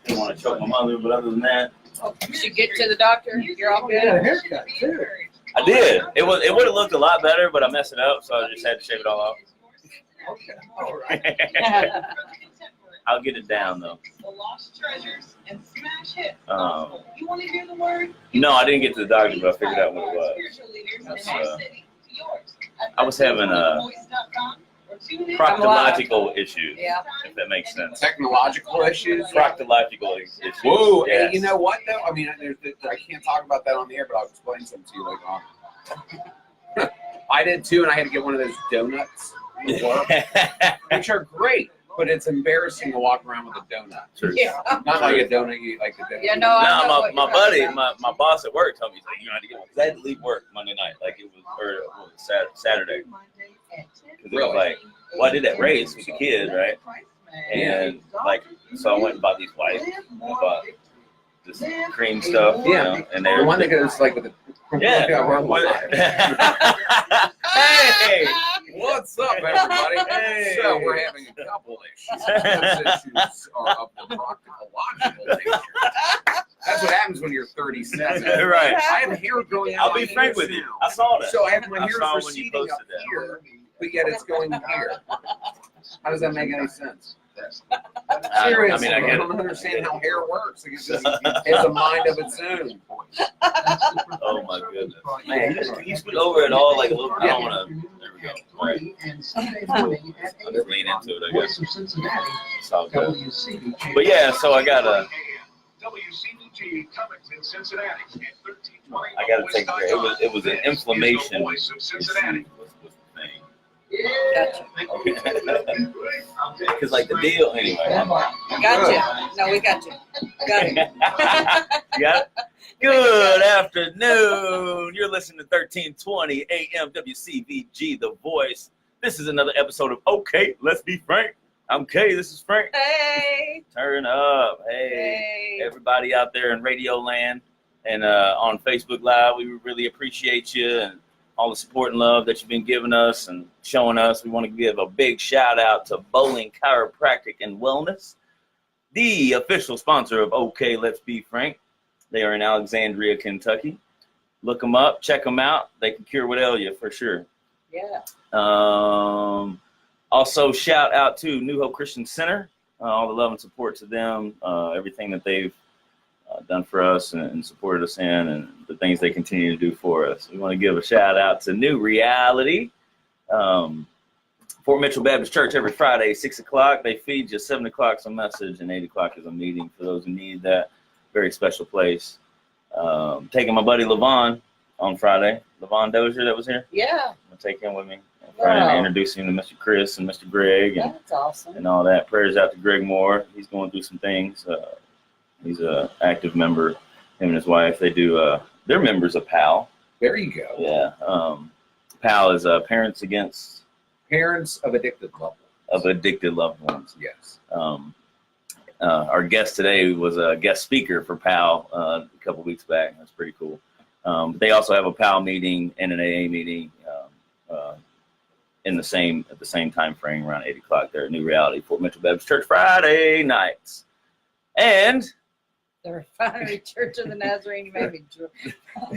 I want to choke my mother, but other than that, Did you get to the doctor? You're all good. Yeah, haircut too. I did. It would have looked a lot better, but I messed it up, so I just had to shave it all off. Okay, all right. I'll get it down though. No, I didn't get to the doctor, but I figured out what it was. I was having proctological issues, if that makes sense. Technological issues? Proctological issues. Whoa, Yes. and you know what though? I mean, I can't talk about that on the air, but I'll explain something to you later on. I did too, and I had to get one of those donuts, which are great, but it's embarrassing to walk around with a donut. True. Yeah. Not like a donut you like a donut. Yeah, no, I know No, what my you're buddy, talking about. my boss at work told me, he's like, you know how to get one. Because I had to leave work Monday night, like it was, or what was it, Saturday. Because it was like, well, I did that race with the kids, right? And like, so I went and bought these whites. I bought this cream stuff, you know, and they The were one that goes like with the Hey, what's up, everybody? Hey. So we're having a couple issues. Those issues are of the proctological nature. That's what happens when you're 37. right. I have hair growing out. I'll be frank with you. I saw that. So I have my I hair saw when you receding posted up that. here, but yet it's going here. How does that make any sense? I Seriously, mean, I get don't it. understand how hair works. It just has a mind of its own. Oh my goodness. Man, can you scoot over at all? Like a little, I don't want to. There we go. All right. I'll just lean into it, I guess. It's all good. But yeah, so I got to take care. It was an inflammation issue was the thing. Gotcha. Because like the deal, anyway. Gotcha. No, we got you. Got it. You got it? Good afternoon. You're listening to 1320 AM WCVG, The Voice. This is another episode of OKaye, Let's Be Frank. I'm Kaye. This is Frank. Hey. Turn up. Hey. Everybody out there in Radio Land and on Facebook Live, we really appreciate you and all the support and love that you've been giving us and showing us. We want to give a big shout out to Bowling Chiropractic and Wellness, the official sponsor of OKaye, Let's Be Frank. They are in Alexandria, Kentucky. Look them up, check them out. They can cure what ails you for sure. Yeah. Also, shout out to New Hope Christian Center, all the love and support to them, everything that they've done for us and supported us in, and the things they continue to do for us. We want to give a shout out to New Realy, Fort Mitchell Baptist Church every Friday, 6 o'clock. They feed you. 7 o'clock is a message, and 8 o'clock is a meeting for those who need that. Very special place. Taking my buddy Levon on Friday. Levon Dozier that was here. Yeah. I'm going to take him with me on Friday and introduce him to Mr. Chris and Mr. Greg and, That's awesome. and all that. Prayers out to Greg Moore. He's going through some things. He's an active member. Him and his wife, they do, they're members of PAL. There you go. Yeah. PAL is Parents Against Parents of Addicted Loved Ones. Yes. Our guest today was a guest speaker for PAL a couple weeks back. That's pretty cool. They also have a PAL meeting and an AA meeting at the same time frame, around 8 o'clock there at New Realy, Fort Mitchell Baptist Church, Friday nights. And The Refinery Church of the Nazarene. You made me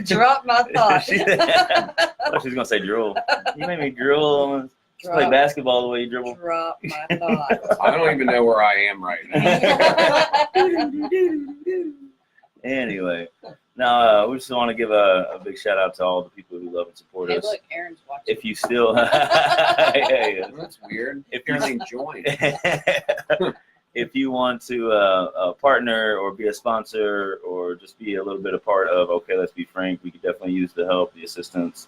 drop my thought. she's gonna say drool. You made me drool. Just play basketball the way you dribble. Drop my thought. I don't even know where I am right now. Anyway, now we just want to give a big shout out to all the people who love and support Hey, us. look, Aaron's watching. If you still, hey, That's weird. If You're you- joined. if you want to partner or be a sponsor or just be a little bit a part of OKaye, Let's Be Frank, we could definitely use the help, the assistance.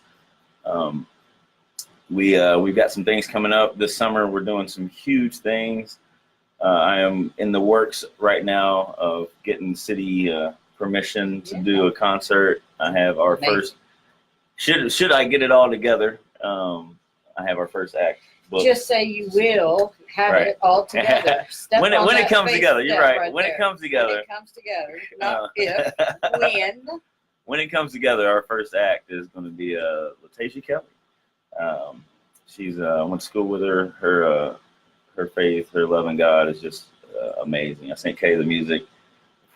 We've got some things coming up this summer. We're doing some huge things. I am in the works right now of getting city permission to do a concert. I have our first. Should I get it all together? I have our first act booked. Just say you will have it all together. when it comes together, you're right. When it comes together. When it comes together, not if, when. When it comes together, our first act is going to be Latasia Kelly. She's went to school with her. Her faith, her love in God is just amazing. I sent Kaye the music.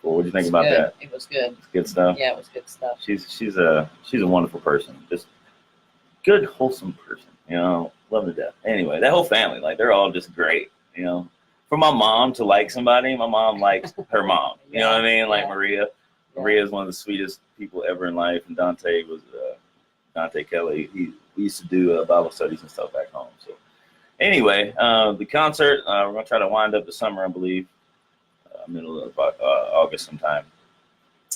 Well, what do you think It's about good. that? It was good. It's good stuff. Yeah, it was good stuff. She's a wonderful person. Just good, wholesome person. You know, love to death. Anyway, that whole family, like they're all just great. You know, for my mom to like somebody, my mom likes her mom. You know what I mean? Like Maria. Maria is one of the sweetest people ever in life, and Dante was Dante Kelly. We used to do Bible studies and stuff back home. So anyway, the concert we're gonna try to wind up the summer, I believe, middle of August sometime,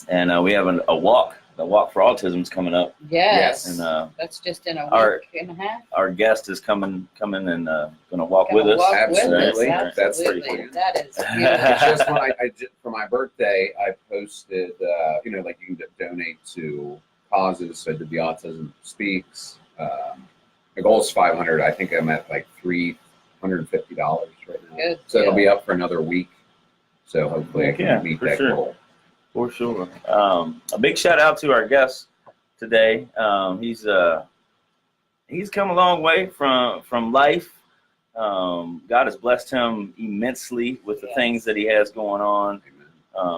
and we have a walk. The Walk for Autism is coming up. Yes. And that's just in a week and a half. Our guest is coming and going to walk with us. Absolutely. That's Absolutely. pretty cool. That is beautiful. It's just when I for my birthday, I posted, like you can donate to causes. So I did the Autism Speaks. The goal is 500. I think I'm at like $350 right now. Good. So it'll be up for another week. So hopefully I can meet that goal. For sure. A big shout out to our guest today. He's come a long way from life. God has blessed him immensely with the things that he has going on.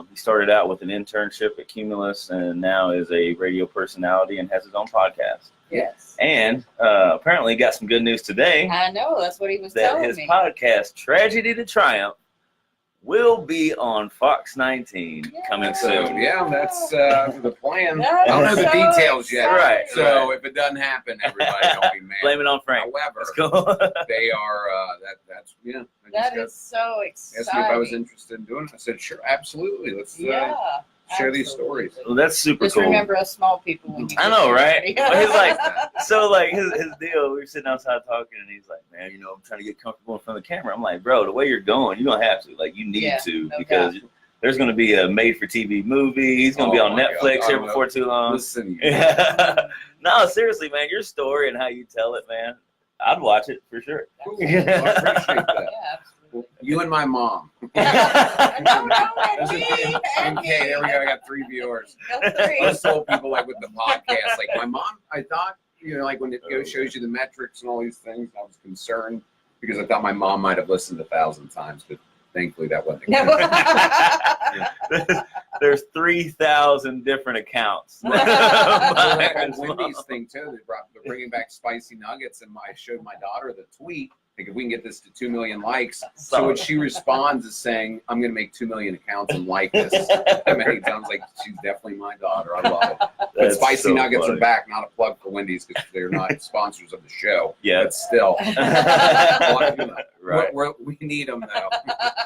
He started out with an internship at Cumulus and now is a radio personality and has his own podcast. Yes. And apparently got some good news today. I know. That's what he was that telling his me. podcast, Tragedy to Triumph, will be on Fox 19 coming soon. Yeah, that's the plan. That I don't know is the so details yet. Right. So if it doesn't happen, everybody don't be mad. Blame it on Frank. However, Let's go. they are that's I That just is so asked me if I was exciting. interested in doing it. I said, sure, absolutely. Let's Yeah. share these Absolutely. stories. Well, that's super Just cool. remember us small people when you I get know, there. right? But he's like, so like his deal, we were sitting outside talking and he's like, man, I'm trying to get comfortable in front of the camera. I'm like, bro, the way you're going, you're going to have to. Like, you need to no because there's going to be a made-for-TV movie. He's going to be on Netflix here before too long. Listen, No, seriously, man, your story and how you tell it, man, I'd watch it for sure. cool. Well, I appreciate that. Yeah, absolutely. You and my mom. No, and Okay, there we go. I got 3 viewers. Three. I told people like with the podcast, like my mom, I thought, like when it shows you the metrics and all these things, I was concerned because I thought my mom might have listened 1,000 times, but thankfully that wasn't the case. There's 3,000 different accounts. And Wendy's thing too, they're bringing back spicy nuggets, and I showed my daughter the tweet. Like if we can get this to 2 million likes, so what she responds is saying, "I'm going to make 2 million accounts and like this." Many times, like she's definitely my daughter. I love it. But spicy nuggets are back. Not a plug for Wendy's because they're not sponsors of the show. Yeah, but still, right. We need them though.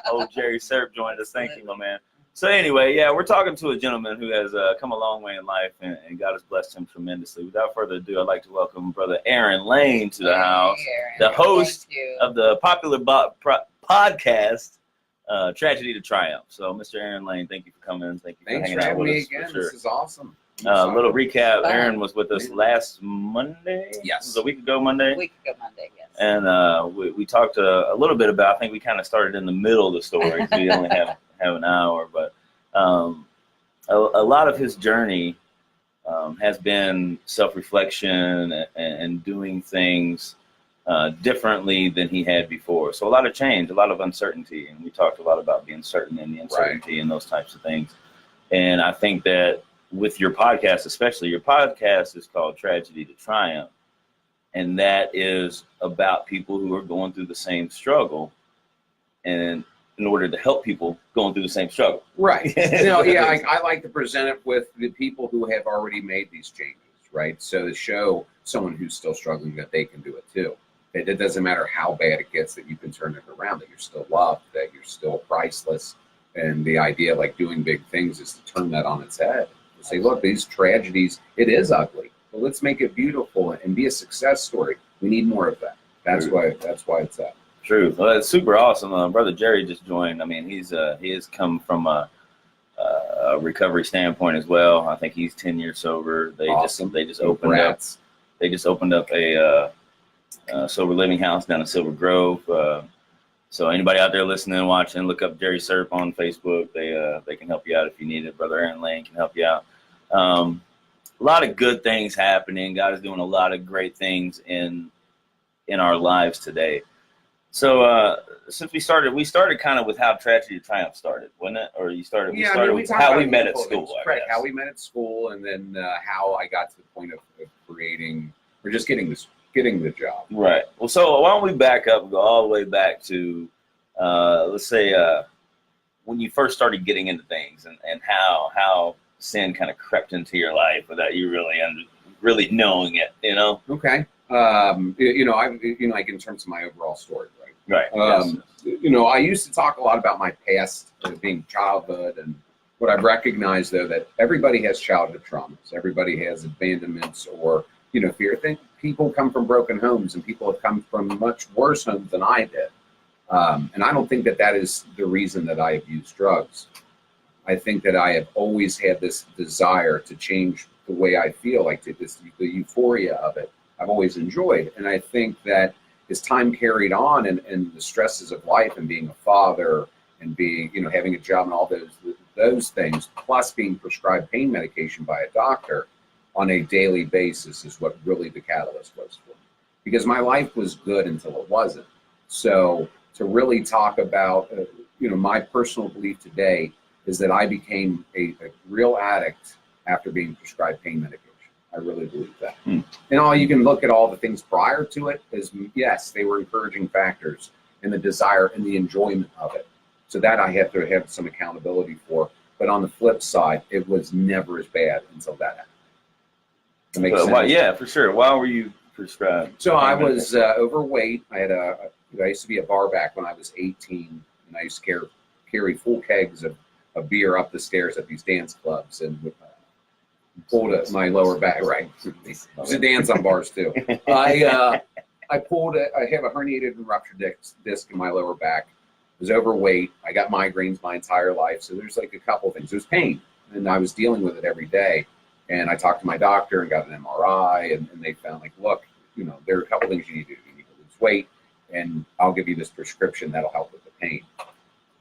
Oh, Jerry Serp joined us. Thank you, my man. So anyway, we're talking to a gentleman who has come a long way in life, and God has blessed him tremendously. Without further ado, I'd like to welcome Brother Laine to the house, the host of the popular podcast, Tragedy to Triumph. So, Mr. Laine, thank you for coming. Thank you Thanks for for hanging out having with me us. again. Sure. This is awesome. Little recap. Aaron was with us last Monday. Yes. It was a week ago Monday. A week ago Monday, yes. And we talked a little bit about, I think we kind of started in the middle of the story. We only have an hour, but a lot of his journey has been self-reflection and doing things differently than he had before. So a lot of change, a lot of uncertainty. And we talked a lot about being certain in the uncertainty and those types of things. And I think that with your podcast, especially, your podcast is called Tragedy to Triumph. And that is about people who are going through the same struggle, and in order to help people going through the same struggle. Right. I like to present it with the people who have already made these changes, right? So to show someone who's still struggling that they can do it too. It doesn't matter how bad it gets, that you can turn it around, that you're still loved, that you're still priceless. And the idea of like doing big things is to turn that on its head. To say, look, these tragedies, it is ugly. But let's make it beautiful and be a success story. We need more of that. That's why it's up. True. Well, it's super awesome. Brother Jerry just joined. I mean, he has come from a recovery standpoint as well. I think he's 10 years sober. They just opened up. They just opened up a sober living house down in Silver Grove. So anybody out there listening and watching, look up Jerry Serp on Facebook. They can help you out if you need it. Brother Laine can help you out. A lot of good things happening. God is doing a lot of great things in our lives today. So since we started kind of with how Tragedy of Triumph started, wasn't it? Or we started with talked how about we met at multiple school. things. I Correct. guess. How we met at school, and then how I got to the point of creating or just getting the job. Right. Well, so why don't we back up and go all the way back to, let's say, when you first started getting into things, and how sin kind of crept into your life without you really knowing it. You know. Okay. Like in terms of my overall story, right? Right. Yes. I used to talk a lot about my past being childhood, and what I've recognized though that everybody has childhood traumas. Everybody has abandonments or fear. I think people come from broken homes, and people have come from much worse homes than I did. And I don't think that is the reason that I have used drugs. I think that I have always had this desire to change the way I feel, like the euphoria of it. I've always enjoyed, and I think that as time carried on, and the stresses of life, and being a father, and being having a job, and all those things, plus being prescribed pain medication by a doctor on a daily basis, is what really the catalyst was for me. Because my life was good until it wasn't. So to really talk about, my personal belief today is that I became a real addict after being prescribed pain medication. I really believe that. And you can look at all the things prior to it as, yes, they were encouraging factors in the desire and the enjoyment of it. So that I have to have some accountability for. But on the flip side, it was never as bad until that happened. That makes sense? Yeah, for sure. Why were you prescribed? So I was overweight. I used to be a bar back when I was 18, and I used to carry full kegs of beer up the stairs at these dance clubs, and pulled my lower back. Right, used to dance on bars too. I have a herniated and ruptured disc in my lower back. I was overweight. I got migraines my entire life. So there's like a couple of things. There's pain, and I was dealing with it every day. And I talked to my doctor and got an MRI, and they found, like, look, there are a couple things you need to do. You need to lose weight, and I'll give you this prescription that'll help with the pain.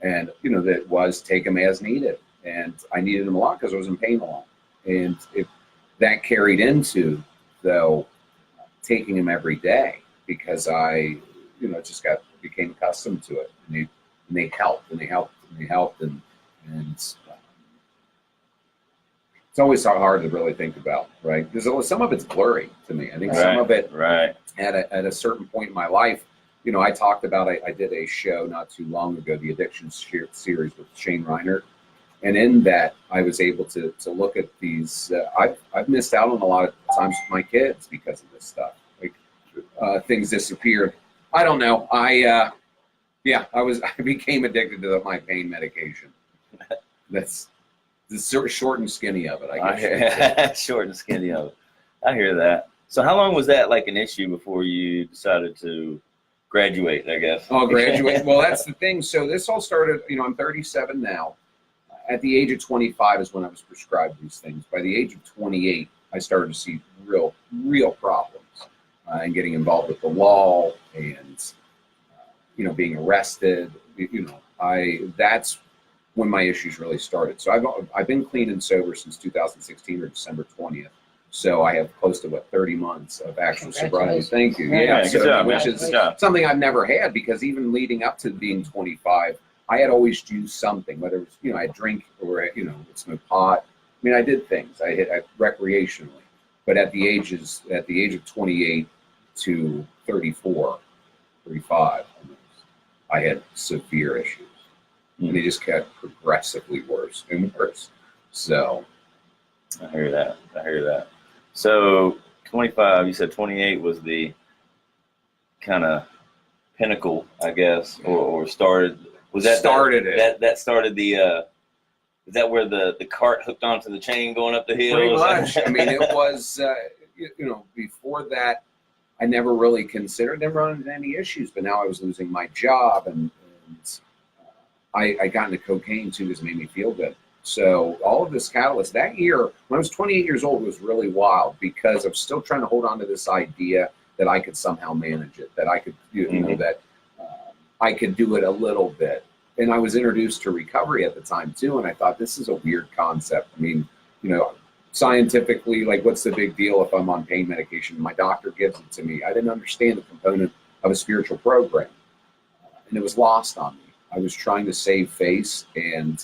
And, that was take them as needed. And I needed them a lot because I was in pain a lot. And that carried into, though, taking them every day, because I, just became accustomed to it. And they helped, and they helped, and they helped. And it's always so hard to really think about, right? Because some of it's blurry to me. I think some of it, at a certain point in my life, I talked about, I did a show not too long ago, the Addiction series with Shane Reiner. And in that, I was able to look at these, I've missed out on a lot of times with my kids because of this stuff. Like, things disappeared. I don't know. I became addicted to my pain medication. That's the short and skinny of it, I guess. Short and skinny of it. I hear that. So how long was that like an issue before you decided to graduate, I guess? Oh, graduate. Well, that's the thing. So this all started, I'm 37 now. At the age of 25 is when I was prescribed these things. By the age of 28, I started to see real problems and getting involved with the law and, being arrested. That's when my issues really started. So I've been clean and sober since 2016 or December 20th. So I have close to 30 months of actual sobriety. Thank you. Yeah, good job, which is something I've never had, because even leading up to being 25, I had always used something, whether it was, I drink or, would smoke pot. I mean, I did things. I recreationally. But at the age of 28 to 34, 35, I had severe issues. And they just kept progressively worse and worse. So I hear that. So 25, you said 28 was the kind of pinnacle, I guess, or started. Was that started it? That started the. Is that where the cart hooked onto the chain going up the hill? Pretty much. I mean, it was. Before that, I never really considered running into any issues. But now I was losing my job, and I got into cocaine too, because it made me feel good. So all of this catalyst that year, when I was 28 years old, was really wild, because I'm still trying to hold on to this idea that I could somehow manage it, that I could, that I could do it a little bit. And I was introduced to recovery at the time too, and I thought, this is a weird concept. I mean, scientifically, like, what's the big deal if I'm on pain medication? My doctor gives it to me. I didn't understand the component of a spiritual program. and it was lost on me. I was trying to save face, and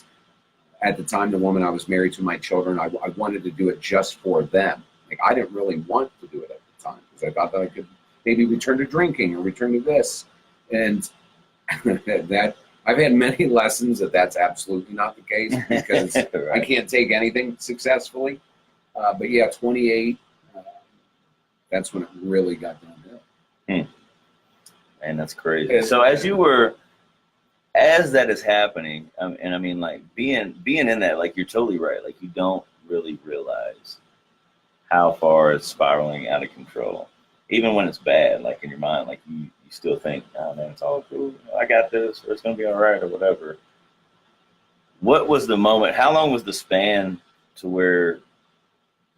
at the time, the woman I was married to, my children, I wanted to do it just for them. Like, I didn't really want to do it at the time because I thought that I could maybe return to drinking or return to this. And that I've had many lessons that that's absolutely not the case because Right. I can't take anything successfully. But yeah, 28, that's when it really got downhill. Man, that's crazy. So as that is happening, and I mean, like being in that, like you're totally right. Like you don't really realize how far it's spiraling out of control, even when it's bad. Like in your mind, like you still think, oh man, it's all cool. I got this, or it's gonna be all right, or whatever. What was the moment? How long was the span to where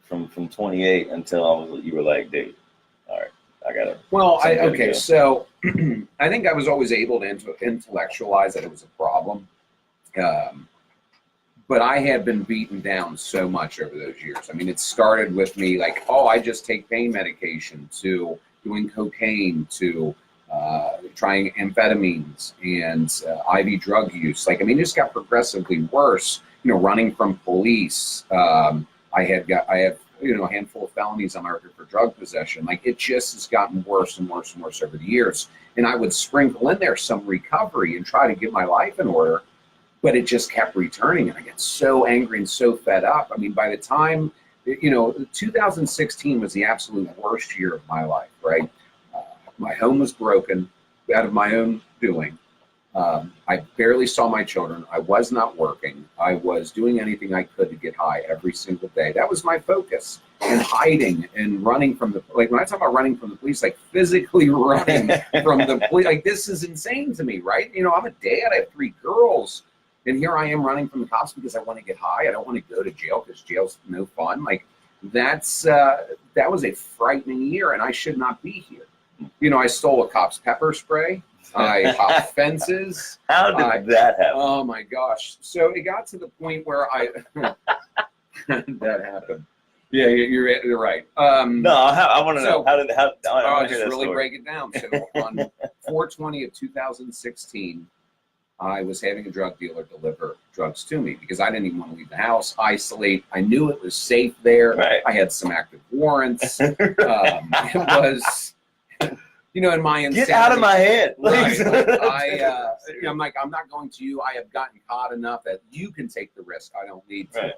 from 28 until you were like, dude, all right, I gotta. Well, so I think I was always able to intellectualize that it was a problem. But I had been beaten down so much over those years. I mean, it started with me like, oh, I just take pain medication, to doing cocaine, to trying amphetamines and IV drug use. Like, I mean, it just got progressively worse, you know, running from police. I have, you know, a handful of felonies on my record for drug possession. Like, it just has gotten worse and worse and worse over the years. And I would sprinkle in there some recovery and try to get my life in order, but it just kept returning. And I get so angry and so fed up. I mean, by the time, you know, 2016 was the absolute worst year of my life, right? My home was broken out of my own doing. I barely saw my children. I was not working. I was doing anything I could to get high every single day. That was my focus. And hiding and running from the, like when I talk about running from the police, like physically running from the police, like this is insane to me, right? You know, I'm a dad, I have 3 girls, and here I am running from the cops because I want to get high. I don't want to go to jail because jail's no fun. Like that was a frightening year, and I should not be here. You know, I stole a cop's pepper spray. I hopped fences. How did that happen? Oh my gosh! So it got to the point where that happened. Yeah, you're right. No, I want to know I'll just really break it down. So on 4/20 of 2016, I was having a drug dealer deliver drugs to me because I didn't even want to leave the house, isolate. I knew it was safe there. Right. I had some active warrants. It was. You know, in my insanity, get out of my head. Right. I'm like, I'm not going to you. I have gotten caught enough that you can take the risk. I don't need to. Right.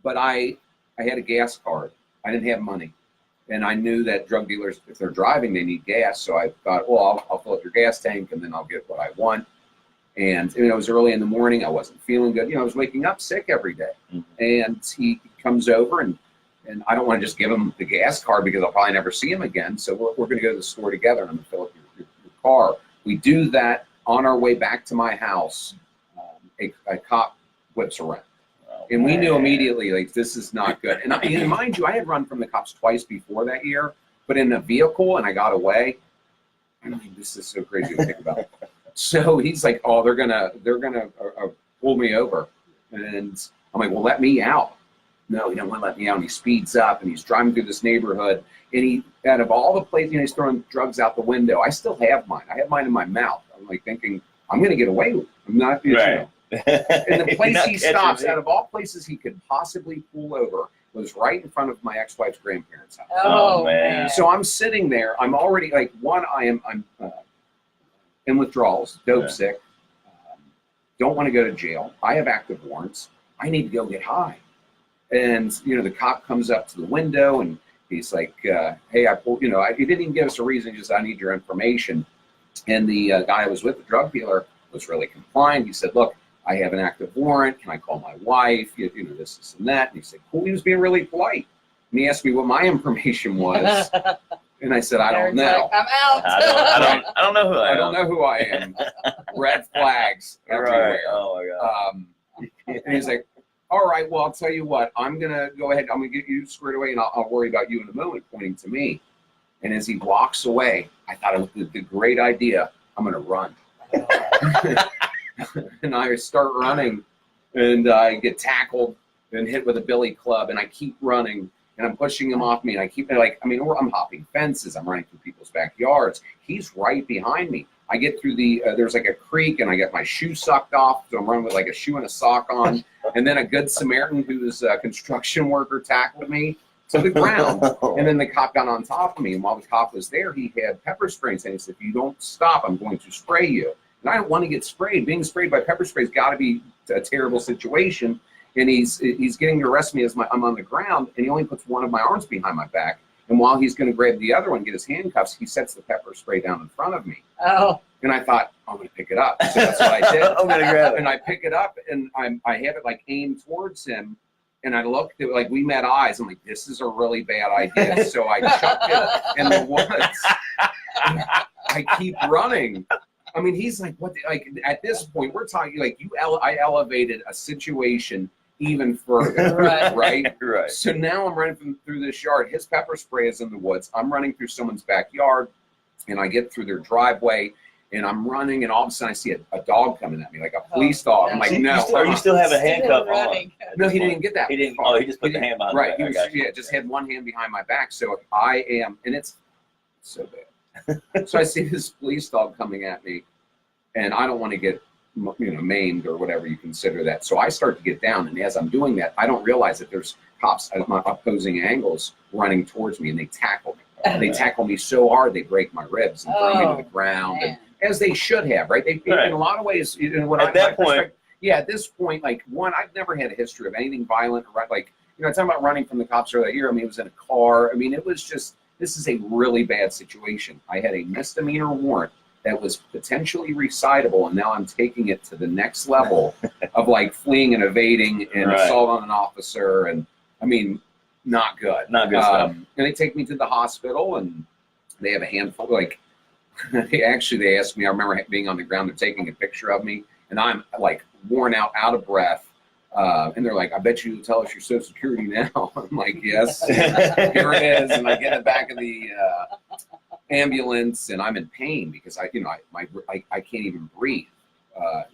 But I had a gas card. I didn't have money. And I knew that drug dealers, if they're driving, they need gas. So I thought, well, I'll fill up your gas tank and then I'll get what I want. And you know, it was early in the morning. I wasn't feeling good. You know, I was waking up sick every day. Mm-hmm. And he comes over and I don't want to just give him the gas card because I'll probably never see him again. So we're going to go to the store together and I'm going to fill up your car. We do that on our way back to my house. A cop whips around. Oh, and we knew immediately, like, this is not good. And mind you, I had run from the cops twice before that year, but in a vehicle, and I got away. I mean, this is so crazy to think about. So he's like, oh, they're gonna pull me over. And I'm like, well, let me out. No, he don't want to let me out. And he speeds up and he's driving through this neighborhood. And he, out of all the places, you know, he's throwing drugs out the window. I still have mine. I have mine in my mouth. I'm like thinking, I'm going to get away with it. I'm not, you know. And the place he stops, out of all places he could possibly pull over, was right in front of my ex-wife's grandparents' house. Oh, man. So I'm sitting there. I'm already like, I'm in withdrawals, dope sick. Don't want to go to jail. I have active warrants. I need to go get high. And, you know, the cop comes up to the window and he's like, hey, I pulled, you know, he didn't even give us a reason. He just, I need your information. And the guy I was with, the drug dealer, was really compliant. He said, look, I have an active warrant. Can I call my wife? You know, this and that. And he said, cool. He was being really polite. And he asked me what my information was. And I said, I don't know. Like, I'm out. I don't know who I am. I don't know who I am. Red flags everywhere. Right. Oh, my God. And he's like, all right, well, I'll tell you what. I'm going to go ahead. I'm going to get you squared away, and I'll worry about you in a moment, pointing to me. And as he walks away, I thought it was the great idea. I'm going to run. And I start running, and I get tackled and hit with a billy club, and I keep running, and I'm pushing him off me, and I keep, like, I mean, I'm hopping fences. I'm running through people's backyards. He's right behind me. I get through the, there's like a creek, and I get my shoe sucked off, so I'm running with like a shoe and a sock on, and then a good Samaritan who's a construction worker tackled me to the ground, and then the cop got on top of me, and while the cop was there, he had pepper spray, and he said, if you don't stop, I'm going to spray you. And I don't want to get sprayed. Being sprayed by pepper spray has got to be a terrible situation, and he's getting to arrest me as I'm on the ground, and he only puts one of my arms behind my back. And while he's going to grab the other one, get his handcuffs, he sets the pepper spray down in front of me. Oh. And I thought, I'm going to pick it up. So that's what I did. I'm going to grab it. And I pick it up, and I have it like aimed towards him. And I looked at, like, we met eyes. I'm like, this is a really bad idea. So I chucked it in the woods. I keep running. I mean, he's like, what? Like, at this point, we're talking like I elevated a situation even further, right? So now I'm running through this yard. His pepper spray is in the woods. I'm running through someone's backyard, and I get through their driveway, and I'm running, and all of a sudden I see a dog coming at me, like a police dog. I'm like, no. Or you still have a handcuff on? No, he didn't get that. He didn't. Oh, he just put the hand behind. Right. He was, just had one hand behind my back. So I am, and it's so bad. So I see this police dog coming at me, and I don't want to get maimed or whatever you consider that. So I start to get down, and as I'm doing that, I don't realize that there's cops at my opposing angles running towards me, and they tackle me. They tackle me so hard they break my ribs and throw me to the ground, and, as they should have, right? They in a lot of ways. At that point, at this point, like I've never had a history of anything violent, or like talking about running from the cops earlier here. I mean, it was in a car. I mean, it was just, this is a really bad situation. I had a misdemeanor warrant that was potentially recitable, and now I'm taking it to the next level of like fleeing and evading and assault on an officer, and I mean, not good. Not good stuff. And they take me to the hospital, and they have a handful, like, they asked me, I remember being on the ground, they're taking a picture of me, and I'm like worn out of breath. And they're like, I bet you tell us your Social Security now. I'm like, yes, here it is. And I get in the back of the ambulance, and I'm in pain because I can't even breathe.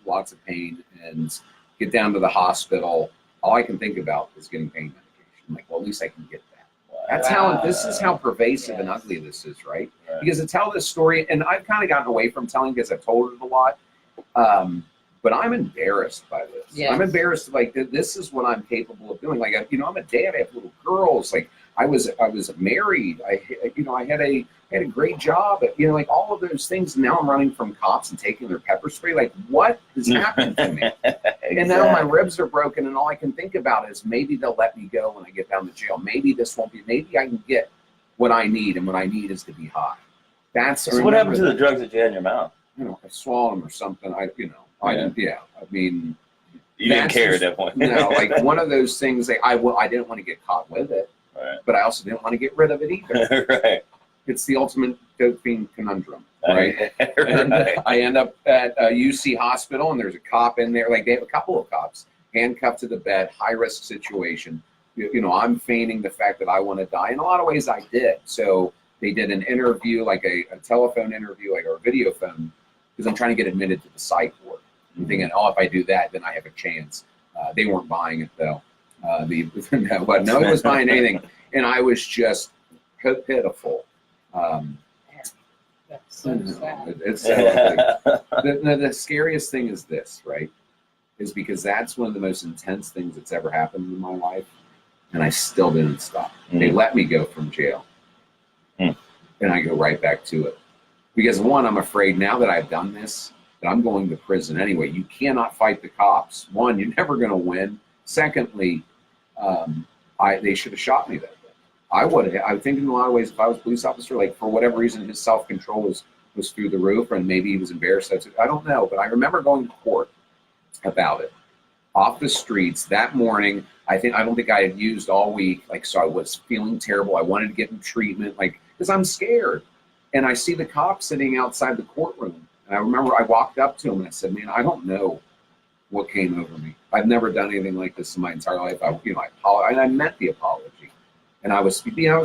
Lots of pain, and get down to the hospital. All I can think about is getting pain medication. I'm like, well, at least I can get that. That's how, this is how pervasive and ugly this is, right? Because to tell this story, and I've kind of gotten away from telling because I've told it a lot. But I'm embarrassed by this. Yes. I'm embarrassed. Like, this is what I'm capable of doing. Like, I'm a dad. I have little girls. Like, I was married. I had a great job. Like all of those things. And now I'm running from cops and taking their pepper spray. Like, what has happened to me? Exactly. And now my ribs are broken, and all I can think about is maybe they'll let me go when I get down to jail. Maybe this won't be. Maybe I can get what I need, and what I need is to be high. So what happened to the drugs that you had in your mouth? I swallowed them or something. I mean, you didn't care at that point. Like one of those things. I didn't want to get caught with it, but I also didn't want to get rid of it either. It's the ultimate doping conundrum, right? And I end up at UC hospital, and there's a cop in there. Like, they have a couple of cops handcuffed to the bed, high risk situation. I'm feigning the fact that I want to die. In a lot of ways, I did. So they did an interview, like a telephone interview, like a video phone, because I'm trying to get admitted to the psych ward. I'm thinking, if I do that, then I have a chance. They weren't buying it, though. No one was buying anything. And I was just pitiful. That's so sad. It's the scariest thing is this, right? Is because that's one of the most intense things that's ever happened in my life. And I still didn't stop. They let me go from jail. And I go right back to it. Because one, I'm afraid now that I've done this, that I'm going to prison anyway. You cannot fight the cops. One, you're never going to win. Secondly, they should have shot me that day. I think in a lot of ways, if I was a police officer, like for whatever reason, his self-control was through the roof, and maybe he was embarrassed. I don't know, but I remember going to court about it off the streets that morning. I don't think I had used all week. Like, so I was feeling terrible. I wanted to get in treatment, like, because I'm scared. And I see the cop sitting outside the courtroom. And I remember I walked up to him and I said, man, I don't know what came over me. I've never done anything like this in my entire life. I apologize, and I meant the apology. And I was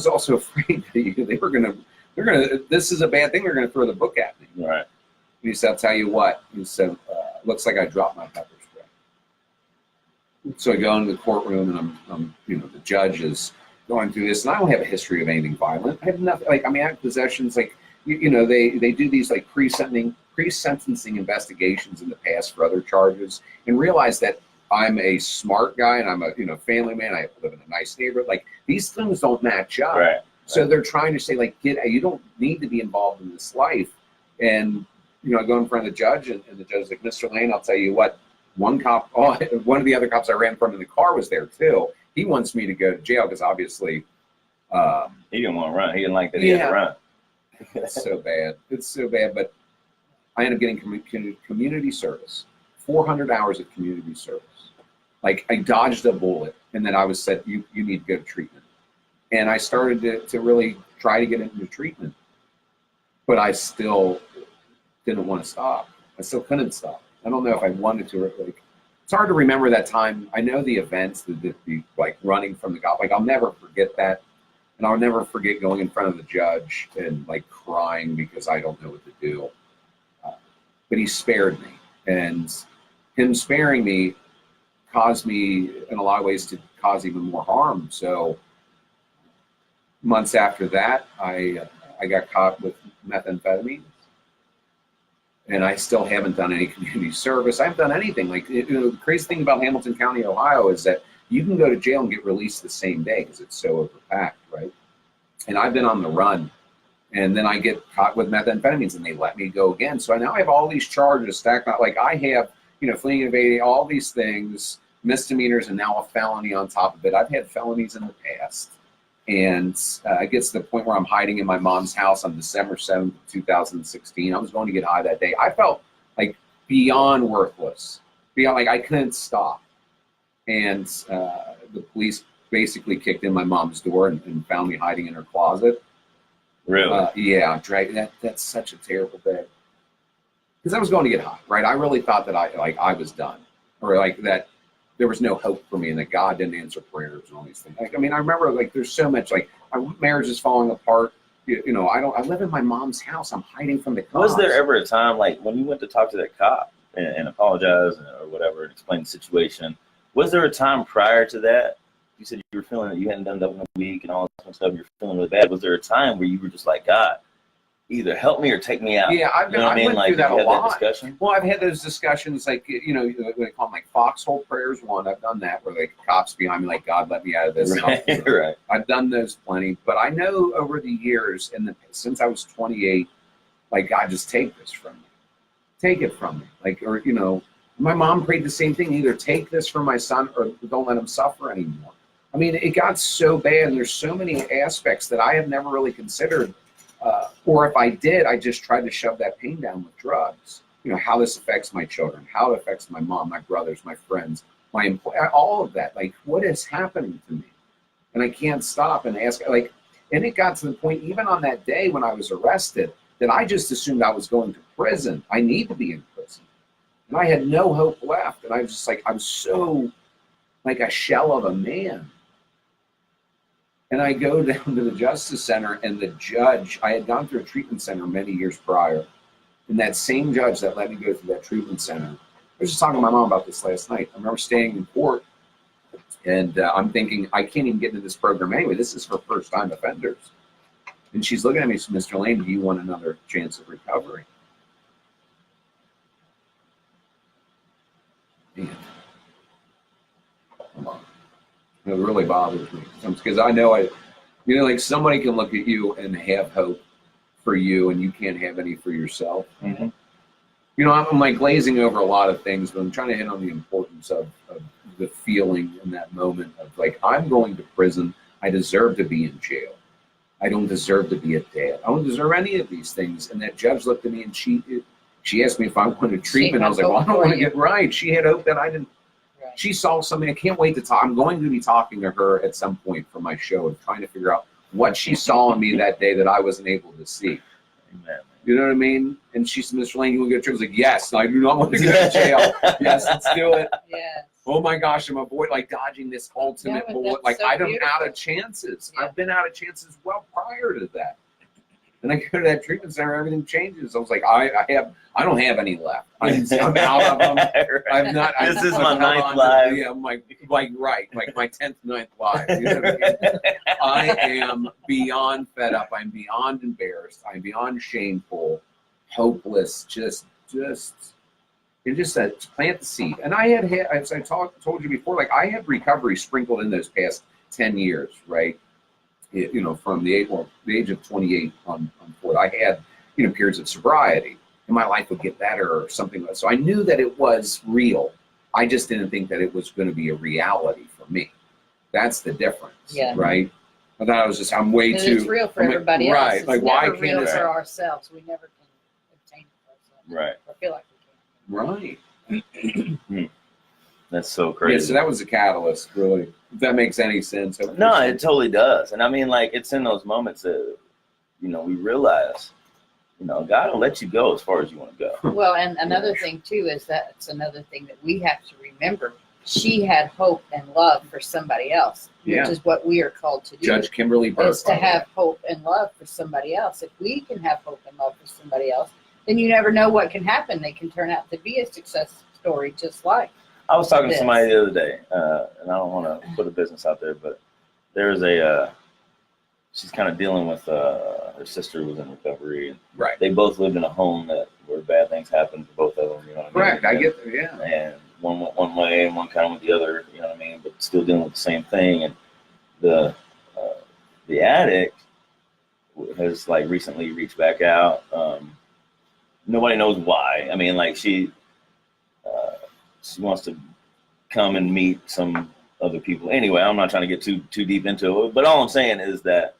also afraid that they're gonna. This is a bad thing. They're gonna throw the book at me. Right. And he said, "I'll tell you what." He said, "Looks like I dropped my pepper spray." So I go into the courtroom, and I'm the judge is going through this, and I don't have a history of anything violent. I have nothing. Like, I have possessions. Like, they do these like pre-sentencing pre-sentencing investigations in the past for other charges, and realized that I'm a smart guy and I'm a family man. I live in a nice neighborhood. Like, these things don't match up. Right. So they're trying to say, like, you don't need to be involved in this life. And I go in front of the judge, and the judge is like, Mr. Laine, I'll tell you what. One of the other cops I ran from in the car was there too. He wants me to go to jail because obviously he didn't want to run. He didn't like that he had to run. It's so bad. It's so bad. But I ended up getting community service, 400 hours of community service. Like, I dodged a bullet, and then I was said, you need to go to treatment. And I started to really try to get into treatment. But I still didn't want to stop. I still couldn't stop. I don't know if I wanted to. Like, it's hard to remember that time. I know the events, the like running from the cop. Like, I'll never forget that. And I'll never forget going in front of the judge and like crying because I don't know what to do. But he spared me. And him sparing me caused me, in a lot of ways, to cause even more harm. So months after that, I got caught with methamphetamine. And I still haven't done any community service. I haven't done anything. Like, the crazy thing about Hamilton County, Ohio, is that you can go to jail and get released the same day because it's so overpacked, right? And I've been on the run, and then I get caught with methamphetamines, and they let me go again. So now I have all these charges stacked up. Like, I have, fleeing and evading, all these things, misdemeanors, and now a felony on top of it. I've had felonies in the past. And it gets to the point where I'm hiding in my mom's house on December 7th, 2016. I was going to get high that day. I felt like beyond worthless, beyond, like, I couldn't stop. And the police basically kicked in my mom's door and found me hiding in her closet. Really? Yeah, that's such a terrible day. Because I was going to get high, right? I really thought that I was done, or like that there was no hope for me, and that God didn't answer prayers and all these things. Like, I mean, I remember, like, there's so much, like, my marriage is falling apart. I live in my mom's house. I'm hiding from the cops. Was there ever a time, like, when you went to talk to that cop and apologize or whatever and explain the situation, was there a time prior to that? You said you were feeling that you hadn't done that in a week and all that kind of stuff. You're feeling really bad. Was there a time where you were just like, God, either help me or take me out? Yeah, I went through that a lot. That discussion? Well, I've had those discussions, like, they call them like foxhole prayers. One, I've done that where, like, cops behind me, like, God, let me out of this. Right. Right. I've done those plenty, but I know over the years, since I was 28, like, God, just take this from me. Take it from me. Like, or, my mom prayed the same thing. Either take this from my son or don't let him suffer anymore. I mean, it got so bad, and there's so many aspects that I have never really considered. Or if I did, I just tried to shove that pain down with drugs. How this affects my children, how it affects my mom, my brothers, my friends, my employee, all of that. Like, what is happening to me? And I can't stop and ask, like, and it got to the point, even on that day when I was arrested, that I just assumed I was going to prison. I need to be in prison. And I had no hope left. And I was just like, I'm so like a shell of a man. And I go down to the Justice Center, and the judge, I had gone through a treatment center many years prior, and that same judge that let me go through that treatment center, I was just talking to my mom about this last night. I remember staying in court, and I'm thinking, I can't even get into this program anyway. This is for first-time offenders. And she's looking at me and says, Mr. Laine, do you want another chance of recovery? Man. Come on. It really bothers me because I know like, somebody can look at you and have hope for you, and you can't have any for yourself. Mm-hmm. I'm like glazing over a lot of things, but I'm trying to hit on the importance of the feeling in that moment of, like, I'm going to prison. I deserve to be in jail. I don't deserve to be a dad. I don't deserve any of these things. And that judge looked at me and she asked me if I wanted treatment. I was like, well, I don't want to get right. She had hope that I didn't. She saw something. I can't wait to talk. I'm going to be talking to her at some point for my show and trying to figure out what she saw in me that day that I wasn't able to see. Amen. You know what I mean? And she said, Mr. Laine, you want to go to jail? I was like, yes, I do not want to go to jail. Yes, let's do it. Yes. Oh my gosh, I'm like dodging this ultimate but bullet. that's Like, so I'm beautiful. out of chances. Yeah. I've been out of chances well prior to that. And I go to that treatment center, everything changes. I was like, I don't have any left. I'm out of them. I'm not. This is my I'm ninth on- life. Yeah, I'm like right, like my 10th, 9th life. You know what I mean? I am beyond fed up. I'm beyond embarrassed. I'm beyond shameful. hopeless, just to plant the seed. And I had, as I told you before, like I had recovery sprinkled in those past 10 years, right? You know, from the age of 28 on forward, I had, you know, periods of sobriety, and my life would get better or something. So I knew that it was real. I just didn't think that it was going to be a reality for me. That's the difference, right? I thought I'm way too. It's real for everybody else. Right? It's like never why real can't for ourselves? We never can obtain it for ourselves. Right. I feel like we can. Right. That's so crazy. Yeah, so that was the catalyst, really. If that makes any sense. No, it totally does. And I mean, like, it's in those moments that, you know, we realize, you know, God will let you go as far as you want to go. Well, and another thing, too, is that it's another thing that we have to remember. She had hope and love for somebody else, which is what we are called to do. Judge Kimberly Burke. Is to have hope and love for somebody else. If we can have hope and love for somebody else, then you never know what can happen. They can turn out to be a success story just like. I was talking to somebody the other day, and I don't want to put a business out there, but there's she's kind of dealing with her sister was in recovery. Right. They both lived in a home where bad things happened to both of them. You know what I mean? Correct. I get that. Yeah. And one went one way and one kind of went the other. You know what I mean? But still dealing with the same thing. And the addict has like recently reached back out. Nobody knows why. I mean, like she wants to come and meet some other people. Anyway, I'm not trying to get too deep into it, but all I'm saying is that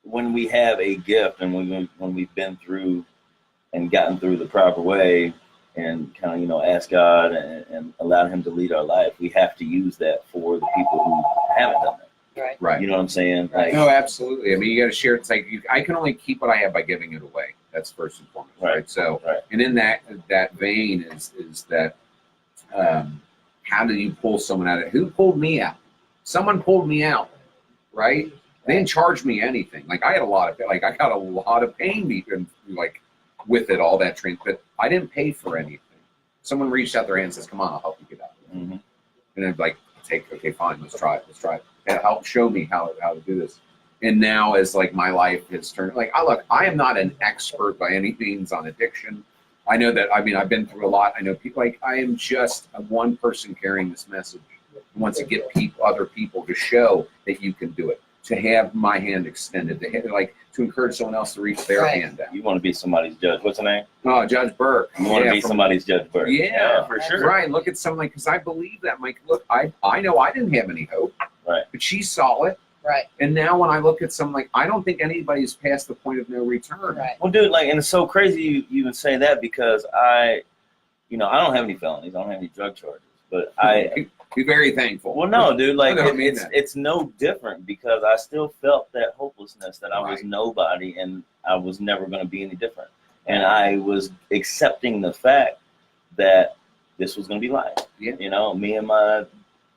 when we have a gift and when we've been through and gotten through the proper way and kind of, you know, ask God and allow him to lead our life, we have to use that for the people who haven't done that. Right. Right. You know what I'm saying? Like, no, absolutely. I mean, you got to share. It's like I can only keep what I have by giving it away. That's first and foremost, right? So, and in that vein is that how do you pull someone out of it? Who pulled me out? Someone pulled me out, right? They didn't charge me anything. Like I got a lot of pain like with it, all that training, but I didn't pay for anything. Someone reached out their hand and says, "Come on, I'll help you get out." Mm-hmm. And I'm like, okay, fine, let's try it. And help show me how to do this. And now as like my life has turned, like I am not an expert by any means on addiction. I know that, I mean, I've been through a lot. I know people, like I am just a one person carrying this message. I want to get other people to show that you can do it, to have my hand extended, to encourage someone else to reach their hand out. You want to be somebody's judge. What's her name? Oh, Judge Burke. You want to be somebody's Judge Burke. Yeah, for sure. Right. Look at someone because I believe that. I'm like, look, I know I didn't have any hope. Right. But she saw it. Right. And now when I look at someone, like, I don't think anybody's past the point of no return. Right. Well, dude, like, and it's so crazy you even say that because I don't have any felonies. I don't have any drug charges. But be very thankful. Well, no, dude, like, it's no different because I still felt that hopelessness that I was nobody and I was never going to be any different. And I was accepting the fact that this was going to be life. Yeah. You know, me and my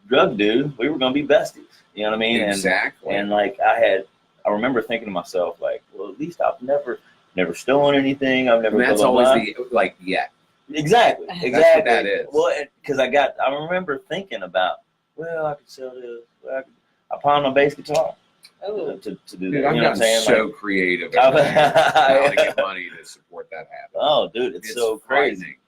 drug dude, we were going to be besties. You know what I mean? Exactly. And like I remember thinking to myself, like, well, at least I've never stolen anything. I've never. And that's always Exactly. That's what that is. Well, because I remember thinking about, well, I could sell this. Well, I pawned my bass guitar. Oh. To do that. Dude, You know I've what I'm saying? so like, creative how to get money to support that habit. Oh, dude, it's so crazy.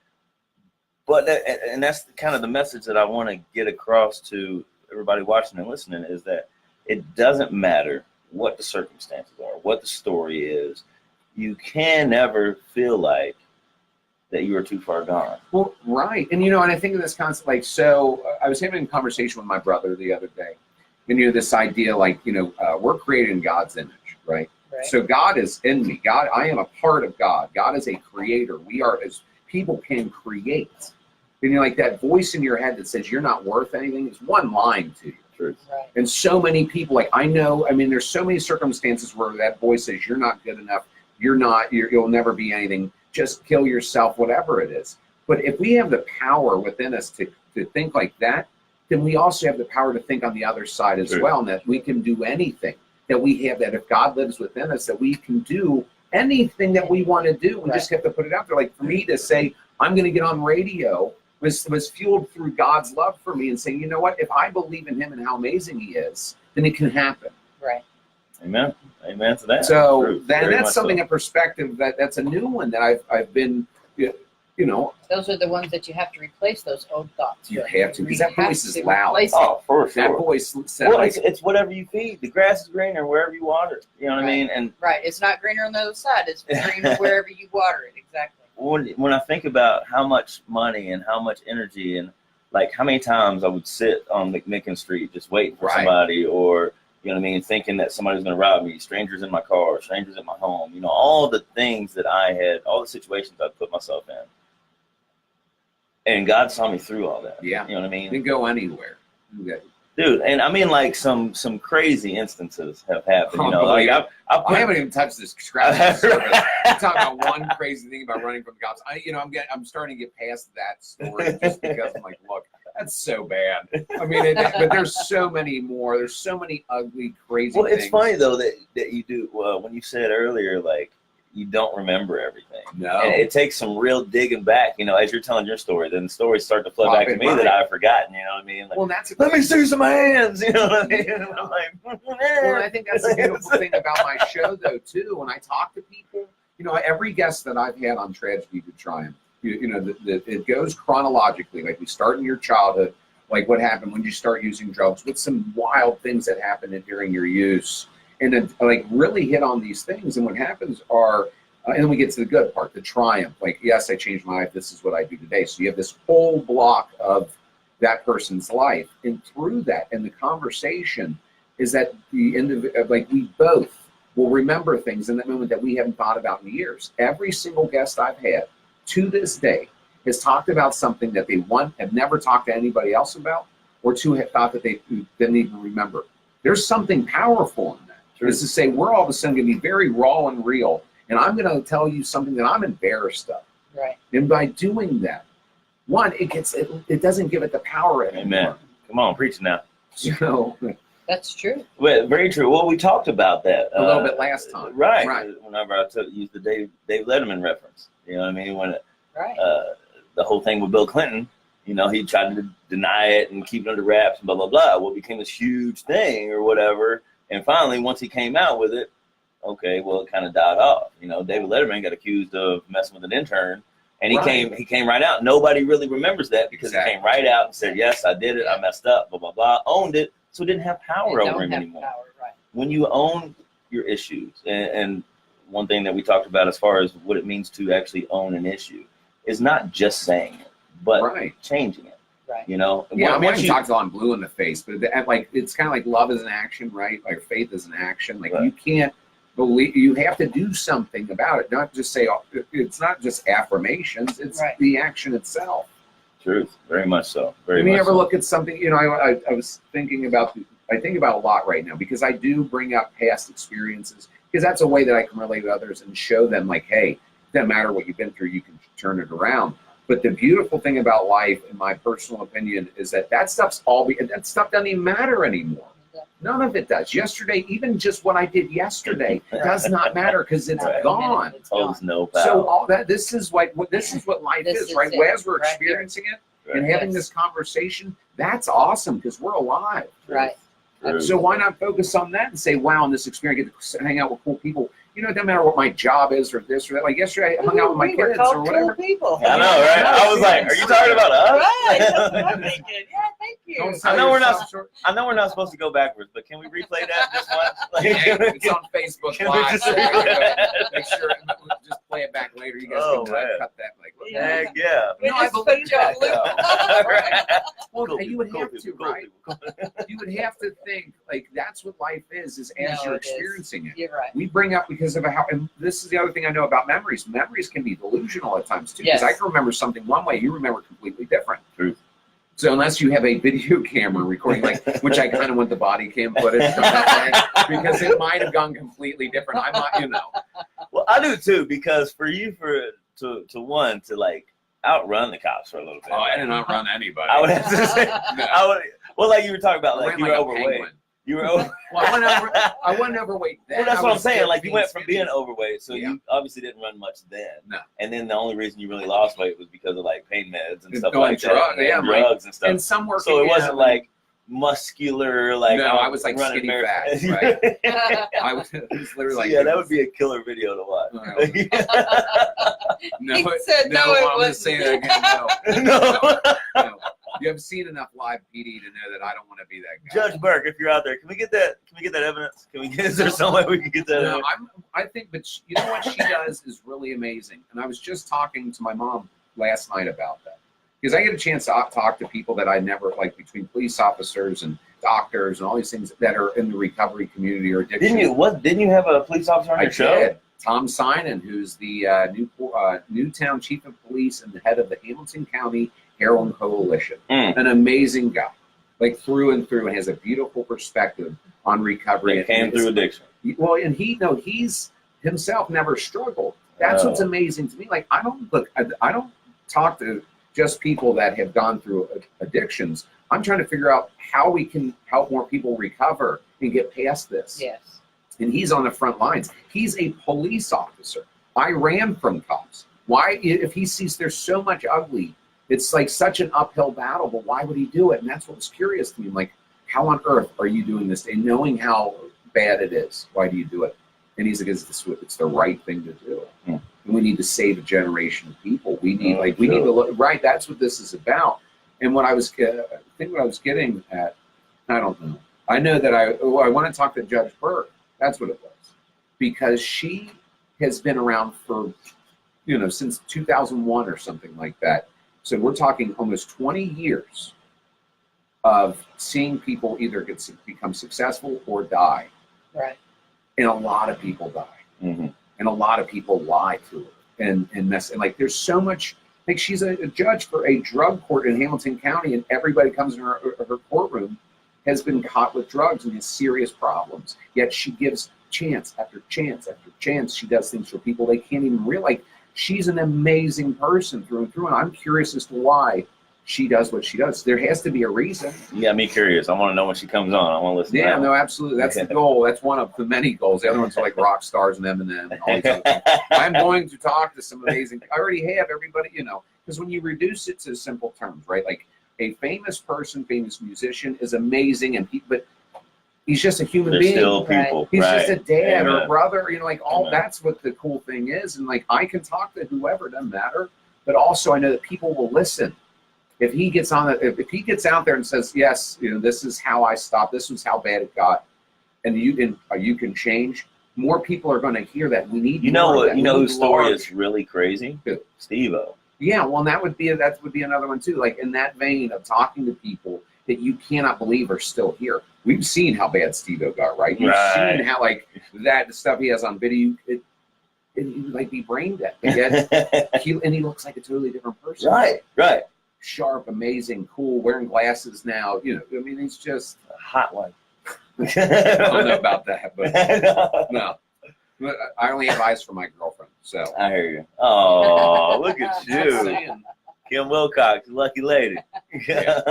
But and that's kind of the message that I want to get across to everybody watching and listening is that it doesn't matter what the circumstances are, what the story is. You can never feel like that you are too far gone. Well, right. And, and I think of this concept, like, so I was having a conversation with my brother the other day. And, this idea, like, we're created in God's image, right? So God is in me. God, I am a part of God. God is a creator. We are, as people can create. And like that voice in your head that says you're not worth anything is one line to you. Right. And so many people, like there's so many circumstances where that voice says you're not good enough. You'll never be anything. Just kill yourself, whatever it is. But if we have the power within us to think like that, then we also have the power to think on the other side as well, and that we can do anything. That we have that if God lives within us, that we can do anything that we want to do. We just have to put it out there. Like for me to say, I'm going to get on radio was fueled through God's love for me and saying, you know what, if I believe in him and how amazing he is, then it can happen. Right. Amen. Amen to that. So True. then Very that's much something so. in perspective that's a new one that I've been, you know, Those are the ones that you have to replace, those old thoughts. you with. have to, because that You voice have is to loud. replace it. Oh, for That sure. voice said, Well, like, it's whatever you feed. The grass is greener wherever you water it. You know what I mean? And Right. It's not greener on the other side. It's greener wherever you water it. Exactly. when I think about how much money and how much energy and like how many times I would sit on McMicken Street just waiting for Right. somebody, or you know what I mean, thinking that somebody's going to rob me, strangers in my car, strangers at my home, you know, all the things that I had, all the situations I put myself in. And God saw me through all that. Yeah. You know what I you mean? can go anywhere. Dude, and I mean like some crazy instances have happened, you know, like I I haven't even touched this scratch the surface. I'm talking about one crazy thing about running from the cops. I'm starting to get past that story just because I'm like, look, that's so bad. I mean, but there's so many more. There's so many ugly, crazy Well, things. it's funny though that you do. Well, when you said earlier, like you don't remember everything. No. And it takes some real digging back. You know, as you're telling your story, then the stories start to flood back to me Right. that I've forgotten. You know what I mean? Like, Well, that's let me see some hands. You know what I mean? And I'm like, Well, I think that's the beautiful thing about my show, though, too. When I talk to people, you know, every guest that I've had on Tragedy to Triumph, you know, it goes chronologically. Like we start in your childhood, like what happened when you start using drugs, with some wild things that happened during your use, and then like really hit on these things. And what happens are, and then we get to the good part, the triumph. Like, yes, I changed my life. This is what I do today. So you have this whole block of that person's life, and through that, and the conversation is that like we both will remember things in that moment that we haven't thought about in years. Every single guest I've had to this day has talked about something that they, one, have never talked to anybody else about, or two, have thought that they didn't even remember. There's something powerful in that. True. Is to say we're all of a sudden going to be very raw and real, and I'm going to tell you something that I'm embarrassed of. Right. And by doing that, one, it doesn't give it the power anymore. Amen. Come on, preach now. So That's true. Well, very true. Well, we talked about that a little bit last time. Right. Right. Whenever I used the Dave Letterman reference, you know what I mean? When Right. the whole thing with Bill Clinton, you know, he tried to deny it and keep it under wraps and blah, blah, blah. Well, it became this huge thing or whatever. And finally, once he came out with it, okay, well, it kind of died off. You know, David Letterman got accused of messing with an intern, and he came right out. Nobody really remembers that because he came right out and said, yes, I did it. I messed up, blah, blah, blah, owned it. So it didn't have power over him anymore. Power, right. When you own your issues, and one thing that we talked about as far as what it means to actually own an issue is not just saying it, but changing it. Right. You know? Yeah, I mean, once I you talked on blue in the face, but like it's kind of like love is an action, right? Like faith is an action. Like you can't believe, you have to do something about it, not just say, oh, it's not just affirmations, it's the action itself. Truth, very much so. Very When you much ever so. look at something, you know, I was thinking about, I think about a lot right now because I do bring up past experiences because that's a way that I can relate to others and show them like, hey, it doesn't matter what you've been through, you can turn it around. But the beautiful thing about life, in my personal opinion, is that that stuff doesn't even matter anymore. None of it does. Yesterday, even just what I did yesterday does not matter because it's gone. It's holds gone. no power. So all that, this is what life This is, is right? it, As we're right experiencing it Right. and having this conversation, that's awesome because we're alive. Right. True. So why not focus on that and say, wow, in this experience, I get to hang out with cool people. You know, it doesn't matter what my job is or this or that. Like yesterday, I hung out with my kids or whatever. Cool people. I know, right? I was like, are you talking about us? Right. That's what I'm thinking. Yeah, thank you. Don't I sell know we're yourself not- short. I know we're not supposed to go backwards, but can we replay that just once? Yeah, it's on Facebook Can we Live. just So replay that? make sure, just play it back later. You guys Oh, can man. cut that. Like, Yeah. Heck yeah. We No, I just believe put you on that, loop. Right. well, Cool you would people, have cool to, people, right? cool people. You would have to think like that's what life is as No, you're it is. experiencing it. You're right. We bring up because of how, and this is the other thing I know about memories. Memories can be delusional at times too. Because Yes. I can remember something one way, you remember completely different. Truth. So unless you have a video camera recording, like which I kind of want the body cam footage from that way, because it might have gone completely different. I might, you know. Well, I do too, because for you to like outrun the cops for a little bit. Oh, I did not run anybody. I would have to say, No. well, like you were talking about, I like ran you were like a overweight. penguin. You were over. Well, I wasn't overweight then. Well, that's I what I'm was saying. still Like you went from skinny. being overweight, so Yeah. you obviously didn't run much then. No. And then the only reason you really lost weight was because of like pain meds and stuff Oh, like and that, and drugs and stuff. and some work. So So it wasn't like muscular, like No, I was like running skinny marathon. fat, right? I was literally like, Yeah, that would be a killer video to watch. No, He said no, it I'm gonna wasn't. say that again. No. No. You have seen enough live PD to know that I don't want to be that guy. Judge Burke, if you're out there, can we get that? Can we get that evidence? Is there some way we can get that? No, evidence? I think, but you know what she does is really amazing. And I was just talking to my mom last night about that because I get a chance to talk to people that I never like, between police officers and doctors and all these things that are in the recovery community or addiction. Didn't you have a police officer on your show? Did. Tom Sinan, who's the Newtown Chief of Police and the head of the Hamilton County Heroin Coalition. An amazing guy, like through and through, and has a beautiful perspective on recovery. It came through addiction. Well, and he's himself never struggled. That's what's amazing to me. Like, I don't talk to just people that have gone through addictions. I'm trying to figure out how we can help more people recover and get past this. Yes. And he's on the front lines. He's a police officer. I ran from cops. Why, if he sees there's so much ugly, it's like such an uphill battle, but why would he do it? And that's what was curious to me. I'm like, how on earth are you doing this? And knowing how bad it is, why do you do it? And he's like, it's the right thing to do. And we need to save a generation of people. We need, we need to look, right? That's what this is about. And what I think what I was getting at, I don't know. I know that I want to talk to Judge Burke. That's what it was. Because she has been around for, since 2001 or something like that. So we're talking almost 20 years of seeing people either become successful or die. Right. And a lot of people die. Mm-hmm. And a lot of people lie to her and mess. And like, there's so much, like she's a judge for a drug court in Hamilton County, and everybody comes in her courtroom has been caught with drugs and has serious problems. Yet she gives chance after chance after chance. She does things for people they can't even realize. Like, she's an amazing person through and through, and I'm curious as to why she does what she does. There has to be a reason. You got me curious. I want to know when she comes on. I want to listen to Yeah, that. no, absolutely. That's the goal. That's one of the many goals. The other ones are like rock stars and Eminem and all these other things. I'm going to talk to some amazing, I already have everybody, because when you reduce it to simple terms, right? Like a famous person, famous musician is amazing, but he's just a human They're being. still people. He's right. just a dad or Amen. a brother, like all. Amen. That's what the cool thing is. And like, I can talk to whoever, doesn't matter. But also I know that people will listen. If he gets if he gets out there and says, yes, this is how I stopped, this was how bad it got, and you can change, more people are going to hear that. We need more of that. Whose story is really crazy? Who? Steve-O. Yeah, well, and that would be another one too. Like in that vein of talking to people that you cannot believe are still here. We've seen how bad Steve-O got, right? You've seen how like that stuff he has on video. It would like be brain dead. And he looks like a totally different person. Right. Sharp, amazing, cool, wearing glasses now. He's just a hot one. I don't know about that, but no. But I only have eyes for my girlfriend, so. I hear you. Oh, look at you. Kim Wilcox, lucky lady. Yeah.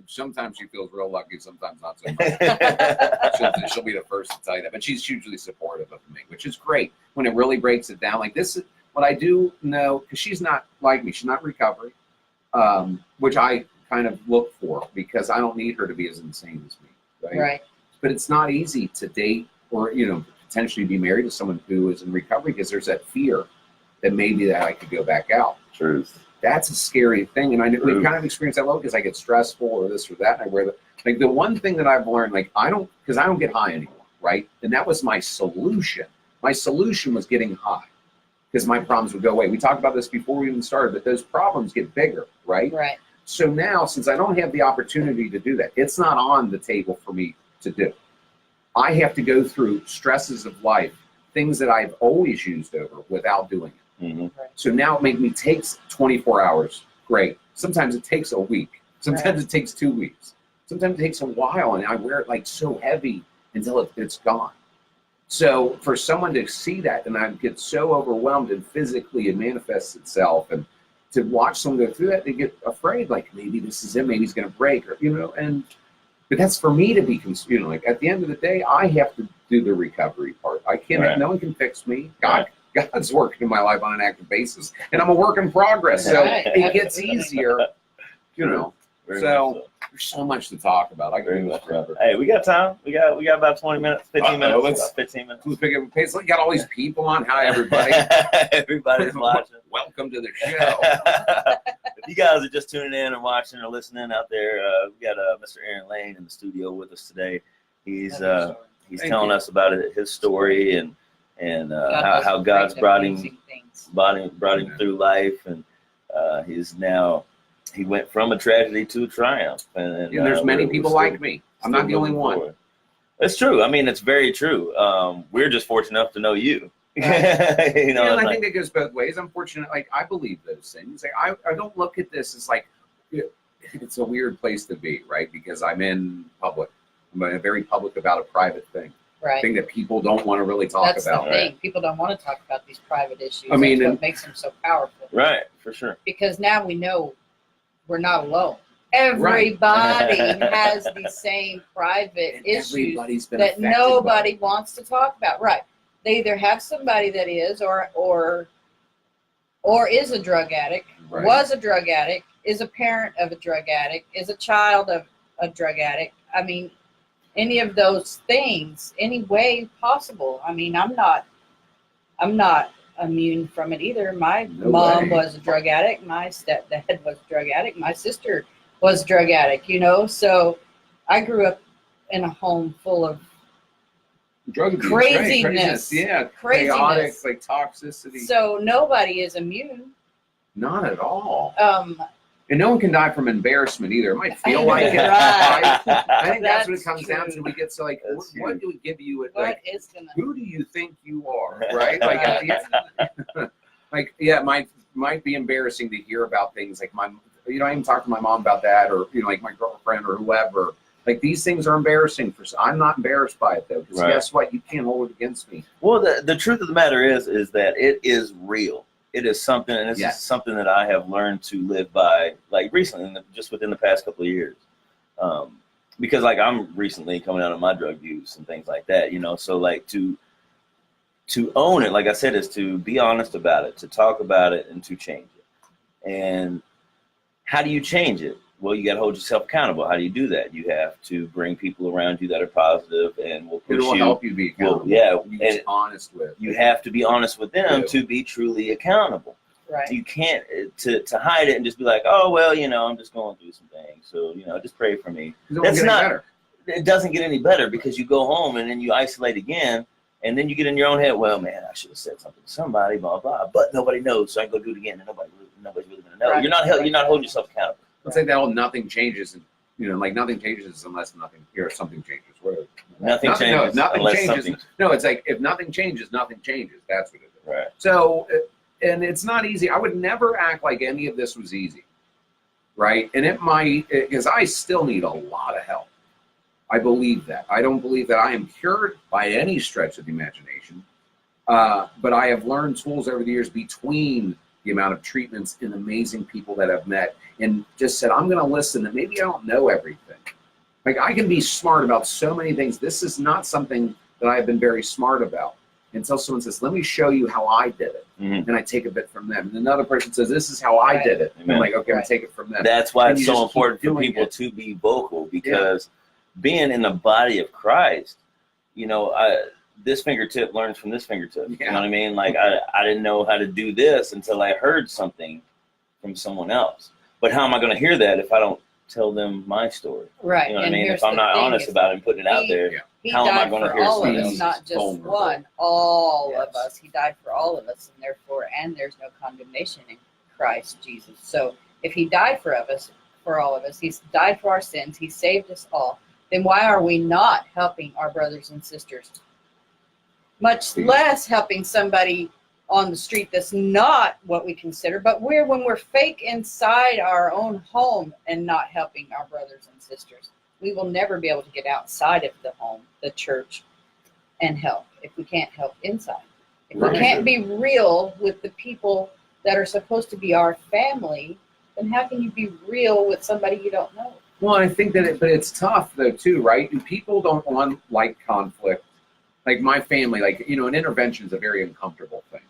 Sometimes she feels real lucky, sometimes not so much. She'll be the first to tell you that. But she's hugely supportive of me, which is great when it really breaks it down. Like this is what I do know, because she's not like me. She's not in recovery, which I kind of look for because I don't need her to be as insane as me. Right. But it's not easy to date or, potentially be married to someone who is in recovery because there's that fear that maybe that I could go back out. Truth. That's a scary thing. And we've kind of experienced that because I get stressful or this or that. And I wear the one thing that I've learned, because I don't get high anymore, right? And that was my solution. My solution was getting high because my problems would go away. We talked about this before we even started, but those problems get bigger, right? Right. So now, since I don't have the opportunity to do that, it's not on the table for me to do. I have to go through stresses of life, things that I've always used over without doing it. Mm-hmm. So now it takes 24 hours. Great. Sometimes it takes a week. Sometimes it takes 2 weeks. Sometimes it takes a while, and I wear it like so heavy until it's gone. So for someone to see that, and I get so overwhelmed and physically it manifests itself, and to watch someone go through that, they get afraid, like maybe this is it, maybe he's going to break, or but that's for me to be, like at the end of the day, I have to do the recovery part. I can't. No one can fix me. God's working in my life on an active basis, and I'm a work in progress. So it gets easier, Very So There's so much to talk about. I can Very do this much. forever. Hey, we got time. We got about 20 minutes, 15 minutes. Let's- About 15 minutes. Who's picking up pace? Look, got all these people on. Hi, everybody. Everybody's watching. Welcome to the show. If you guys are just tuning in and watching or listening out there, we got Mr. Laine in the studio with us today. He's Thank telling you. us about his story and how does God's great brought him amazing things. brought him through life, and he went from a tragedy to a triumph. And There's many we're people still- like me. I'm not the only moving one. forward. It's true. I mean, it's very true. We're just fortunate enough to know you. Right. You know, And I like- think that goes both ways. I'm fortunate. Like, I believe those things. Like, I don't look at this as like, it's a weird place to be, right? Because I'm in public. I'm very public about a private thing. Right. Thing that people don't want to really talk That's about. the thing. People don't want to talk about these private issues. I mean, That's and- what makes them so powerful. right, for sure. Because now we know we're not alone. Everybody has the same private And issues everybody's been that affected by nobody it. wants to talk about. Right. They either have somebody that is or is a drug addict, Right. was a drug addict, is a parent of a drug addict, is a child of a drug addict. I mean, any of those things, any way possible. I mean, I'm not immune from it either. My No mom way. was a drug addict. My stepdad was a drug addict. My sister was a drug addict, So I grew up in a home full of Drug abuse, craziness. right? Yeah, Craziness. chaotic, like toxicity. So nobody is immune. Not at all. Um, And no one can die from embarrassment either. It might feel like it. Right. I think that's what it That's comes down true. to. We get to like, That's what huge. do we give you? what Like, is gonna? who do you think you are? Right? Like, at the end, like, yeah, it might be embarrassing to hear about things like I even talked to my mom about that, or like my girlfriend or whoever. Like, these things are embarrassing for. I'm not embarrassed by it though, because Right. guess what? You can't hold it against me. Well, the truth of the matter is that it is real. It is something, and it's Yes. something that I have learned to live by, like recently, just within the past couple of years. Because like I'm recently coming out of my drug use and things like that, So like to own it, like I said, is to be honest about it, to talk about it, and to change it. And how do you change it? Well, you got to hold yourself accountable. How do you do that? You have to bring people around you that are positive and will push It will you. help you be Well, accountable. yeah, Be and honest with. you have to be honest with them Yeah. to be truly accountable. Right. You can't to hide it and just be like, oh well, I'm just going through some things, so just pray for me. It That's get not- better. It doesn't get any better because you go home and then you isolate again, and then you get in your own head. Well, man, I should have said something to somebody, blah blah. But nobody knows, so I can go do it again, and nobody's really gonna know. Right. You're not holding yourself accountable. It's like that whole nothing changes, and like nothing changes unless something changes. Whatever. Nothing changes nothing unless changes. something. No, it's like if nothing changes, nothing changes. That's what it is. Right. So, and it's not easy. I would never act like any of this was easy, right? And it might, because I still need a lot of help. I believe that. I don't believe that I am cured by any stretch of the imagination, but I have learned tools over the years between the amount of treatments and amazing people that I've met, and just said, I'm going to listen, and maybe I don't know everything. Like, I can be smart about so many things. This is not something that I've been very smart about. Until someone says, let me show you how I did it. Mhm. And I take a bit from them. And another person says, this is how I did it. And I'm Amen. like, okay, I'm Right. take it from them. That's why And it's you so just keep important for doing people it. to be vocal, because being in the body of Christ, this fingertip learns from this fingertip. You Yeah. know what I mean? Like I didn't know how to do this until I heard something from someone else. But how am I going to hear that if I don't tell them my story? Right. You know what I And mean? here's If I'm the not thing honest is about it and putting it out he- there, He how am I died gonna for hear all of somebody us, else's not just vulnerable? one. All Yes. of us. He died for all of us, and therefore, there's no condemnation in Christ Jesus. So, if He died for all of us, He's died for our sins. He saved us all. Then why are we not helping our brothers and sisters? Much less helping somebody on the street that's not what we consider. But when we're fake inside our own home and not helping our brothers and sisters, we will never be able to get outside of the home, the church, and help if we can't help inside. If we Right. can't be real with the people that are supposed to be our family, then how can you be real with somebody you don't know? Well, I think that, but it's tough though too, right? And people don't want conflict. Like my family, an intervention is a very uncomfortable thing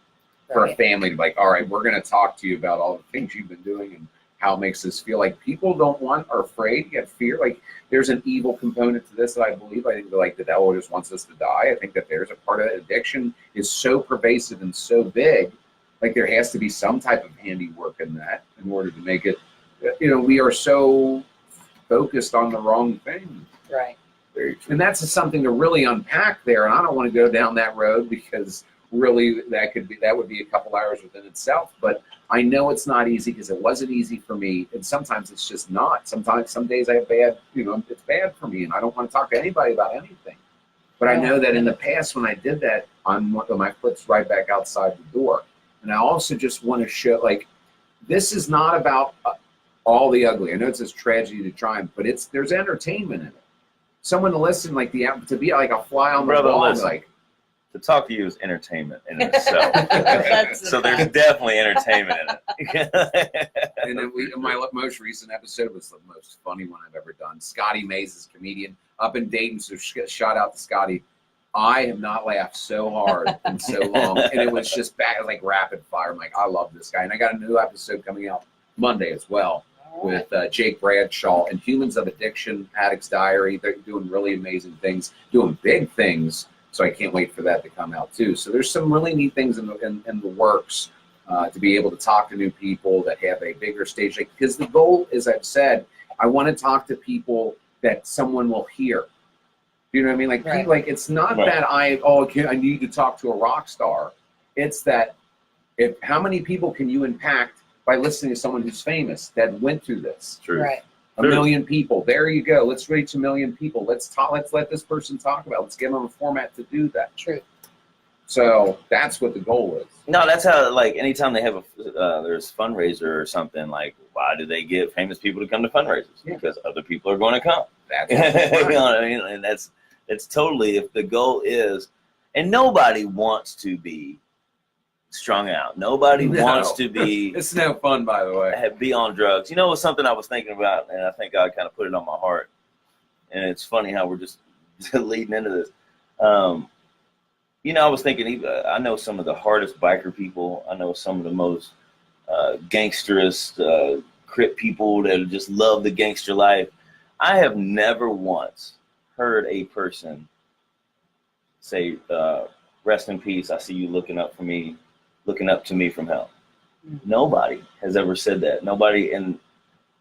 for a Right. family to be like, all right, we're going to talk to you about all the things you've been doing, and how it makes us feel. Like people don't want or afraid, yet fear. Like there's an evil component to this that I believe. I think that like the devil just wants us to die. I think that there's a part of that. Addiction is so pervasive and so big. Like there has to be some type of handiwork in that in order to make it. You know, we are so focused on the wrong thing. Right. And that's something to really unpack there. And I don't want to go down that road because really that would be a couple hours within itself. But I know it's not easy because it wasn't easy for me. And sometimes it's just not. Sometimes some days I have bad, it's bad for me and I don't want to talk to anybody about anything. But I know that in the past when I did that, my foot's right back outside the door. And I also just want to show, like, this is not about all the ugly. I know it's this tragedy to triumph, but there's entertainment in it. Someone to listen, like to be like a fly on the wall, like to talk to you is entertainment in itself. So there's definitely entertainment in it. And then my most recent episode was the most funny one I've ever done. Scotty Mays is a comedian up in Dayton, so shout out to Scotty. I have not laughed so hard in so long, and it was just like rapid fire. I'm like, I love this guy, and I got a new episode coming out Monday as well with Jake Bradshaw and Humans of Addiction, Addict's Diary. They're doing really amazing things, doing big things. So I can't wait for that to come out too. So there's some really neat things in the works to be able to talk to new people that have a bigger stage. Because the goal, as I've said, I want to talk to people that someone will hear. You know what I mean? Like, right. Like it's not that I need to talk to a rock star. It's that how many people can you impact by listening to someone who's famous that went through this? True. Right. A million people. There you go. Let's reach a million people. Let's let this person talk about it. Let's give them a format to do that. True. So that's what the goal is. No, that's how, like, anytime they have there's fundraiser or something, like, why do they get famous people to come to fundraisers? Yeah. Because other people are going to come. That's You know what I mean? And it's totally, if the goal is, and nobody wants to be strung out. Nobody wants to be. It's no fun, by the way. Be on drugs. You know, it was something I was thinking about, and I think God kind of put it on my heart. And it's funny how we're just leading into this. You know, I was thinking, I know some of the hardest biker people. I know some of the most gangsterous, Crip people that just love the gangster life. I have never once heard a person say, rest in peace, I see you looking up to me from hell. Mm-hmm. Nobody has ever said that. Nobody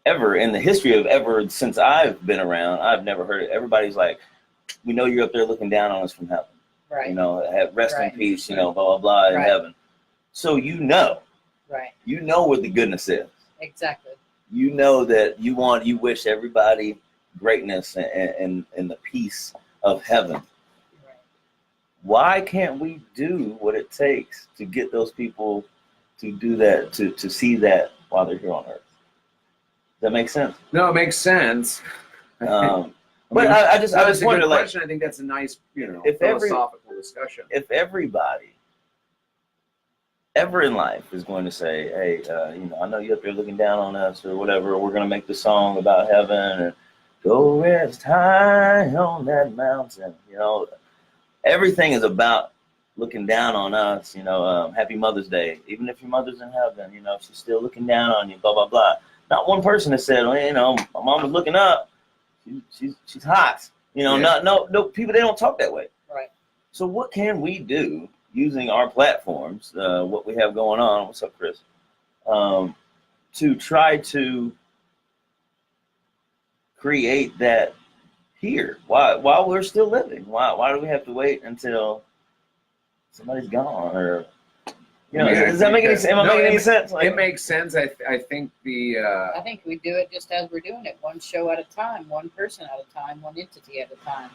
ever in the history of ever since I've been around, I've never heard it. Everybody's like, we know you're up there looking down on us from heaven. Right. You know, rest in peace, you know, blah, blah, blah, in heaven. So you know what the goodness is. Exactly. You know that you wish everybody greatness and the peace of heaven. Right. Why can't we do what it takes to get those people to do that, to see that while they're here on earth? Does that make sense? No, it makes sense. But I just wonder, like, question. I think that's a nice, philosophical discussion. If everybody ever in life is going to say, hey, I know you're up there looking down on us or whatever, we're going to make the song about heaven and go rest high on that mountain. You know, everything is about looking down on us. You know, Happy Mother's Day. Even if your mother's in heaven, you know, she's still looking down on you, blah, blah, blah. Not one person has said, well, you know, my mom was looking up. She's hot. You know, no people, they don't talk that way. Right. So what can we do using our platforms, what we have going on, what's up, Chris, to try to create that here while we're still living? Why do we have to wait until somebody's gone? Or, you know, does that make any sense? Am I making any sense? Like, it makes sense. I think I think we do it just as we're doing it, one show at a time, one person at a time, one entity at a time,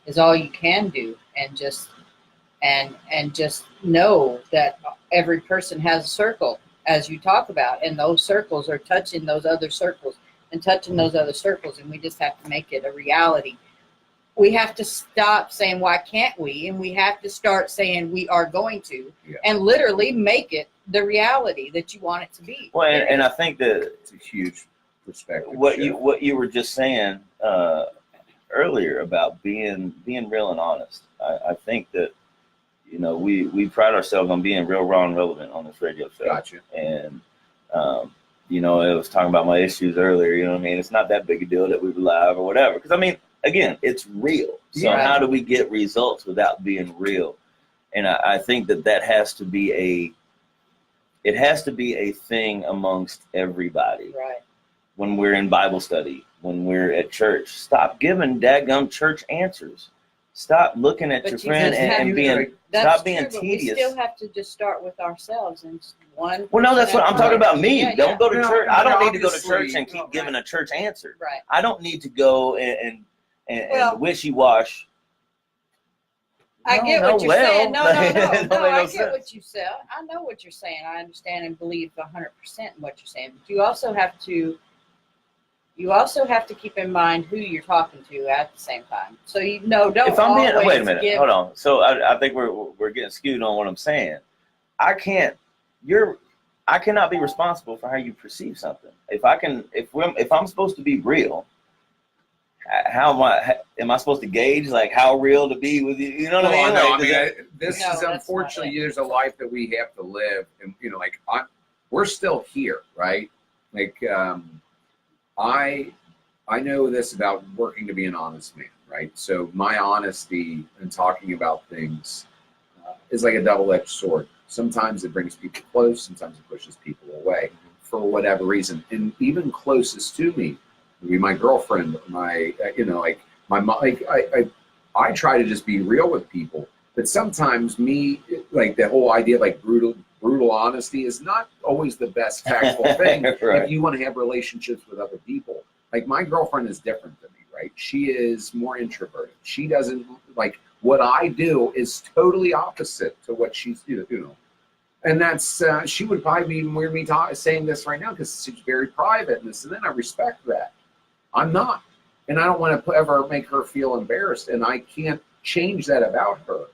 is all you can do, and just know that every person has a circle, as you talk about, and those circles are touching those other circles and touching those other circles, and we just have to make it a reality. We have to stop saying, why can't we? And we have to start saying we are going to, and literally make it the reality that you want it to be. Well, and I think that it's a huge perspective. What you were just saying earlier about being real and honest. I think that, you know, we pride ourselves on being real, raw, and relevant on this radio show. Gotcha. And you know, I was talking about my issues earlier. You know what I mean? It's not that big a deal that we were live or whatever. Because I mean, again, it's real. So Right. how do we get results without being real? And I think that has to be a thing amongst everybody. Right. When we're in Bible study, when we're at church, stop giving daggum church answers. Stop looking at But your you friend just and have being That's stop true, being but tedious. we still have to just start with ourselves and one. Well, no, that's what I'm talking about. Me, Yeah, don't yeah. go to No, church. no, I don't need to go to obviously, church and keep no, giving a church answer. Right. I don't need to go and Well, wishy-wash. I No, get no, what you're well, saying. No, it don't no. make no I get sense. what you said. I know what you're saying. I understand and believe 100% in what you're saying. But you also have to keep in mind who you're talking to at the same time. So don't. If I'm being, always wait a minute, give- hold on. So I think we're getting skewed on what I'm saying. I cannot be responsible for how you perceive something. If I'm supposed to be real, am I supposed to gauge like how real to be with you? You know what I mean? No, Like, this No, is that's unfortunately not it. there's a life that we have to live, and you know, like we're still here, right? Like I know this about working to be an honest man, right? So my honesty and talking about things is like a double-edged sword. Sometimes it brings people close, sometimes it pushes people away for whatever reason. And even closest to me, maybe my girlfriend, my my mom, I try to just be real with people. But sometimes like the whole idea of like brutal honesty is not always the best tactful thing Right. if you want to have relationships with other people. Like my girlfriend is different than me, right? She is more introverted. She doesn't like what I do is totally opposite to what she's, you know. And that's, she would probably be even weird me saying this right now because she's very private and this and then I respect that. I'm not. And I don't want to ever make her feel embarrassed and I can't change that about her.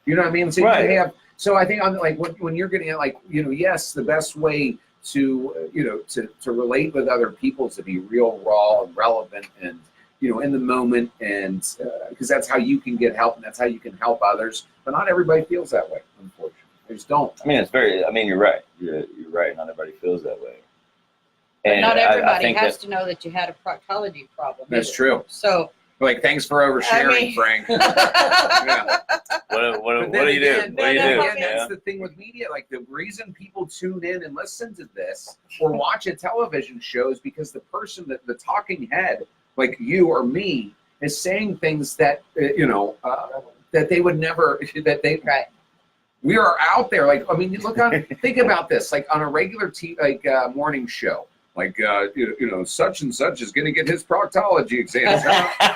You know what I mean? So Right. you have, so I think on like when you're getting at like, you know, yes, the best way to, you know, to relate with other people is to be real, raw and relevant and, you know, in the moment and because that's how you can get help and that's how you can help others. But not everybody feels that way, unfortunately. They just don't. I mean, you're right. You're right. Not everybody feels that way. But And not I everybody think has to know that you had a proctology problem. That's either. true. So. Like, thanks for oversharing, Frank. Yeah. What do you do? Again, What do you do? Again, Yeah. that's the thing with media. Like the reason people tune in and listen to this or watch a television show is because the person that the talking head, like you or me, is saying things that that they would never Right. We are out there. Like I mean, look on. Think about this. Like on a regular morning show. Like, such and such is going to get his proctology exam.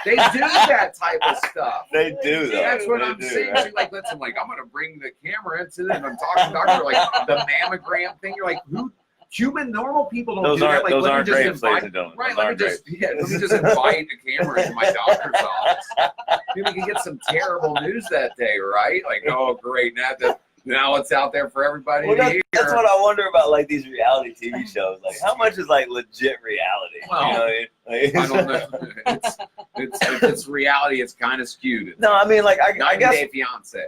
They do that type of stuff. They do, though. That's what They I'm do, saying. right? She's like, listen, like, I'm going to bring the camera into this. I'm talking to doctor, like, the mammogram thing. You're like, normal people don't Those do that. aren't Like, those let me aren't just grapes, invite- ladies and gentlemen. Right, Those let me aren't just invite a camera into my doctor's office. Maybe we can get some terrible news that day, right? Like, oh, great. Now it's out there for everybody Well, to hear. that's what I wonder about, like these reality TV shows. Like, how much is like legit reality? Well, you know what I mean? I don't know. If it's reality, it's kind of skewed. No, I mean, like, I 90 guess. Day Fiance.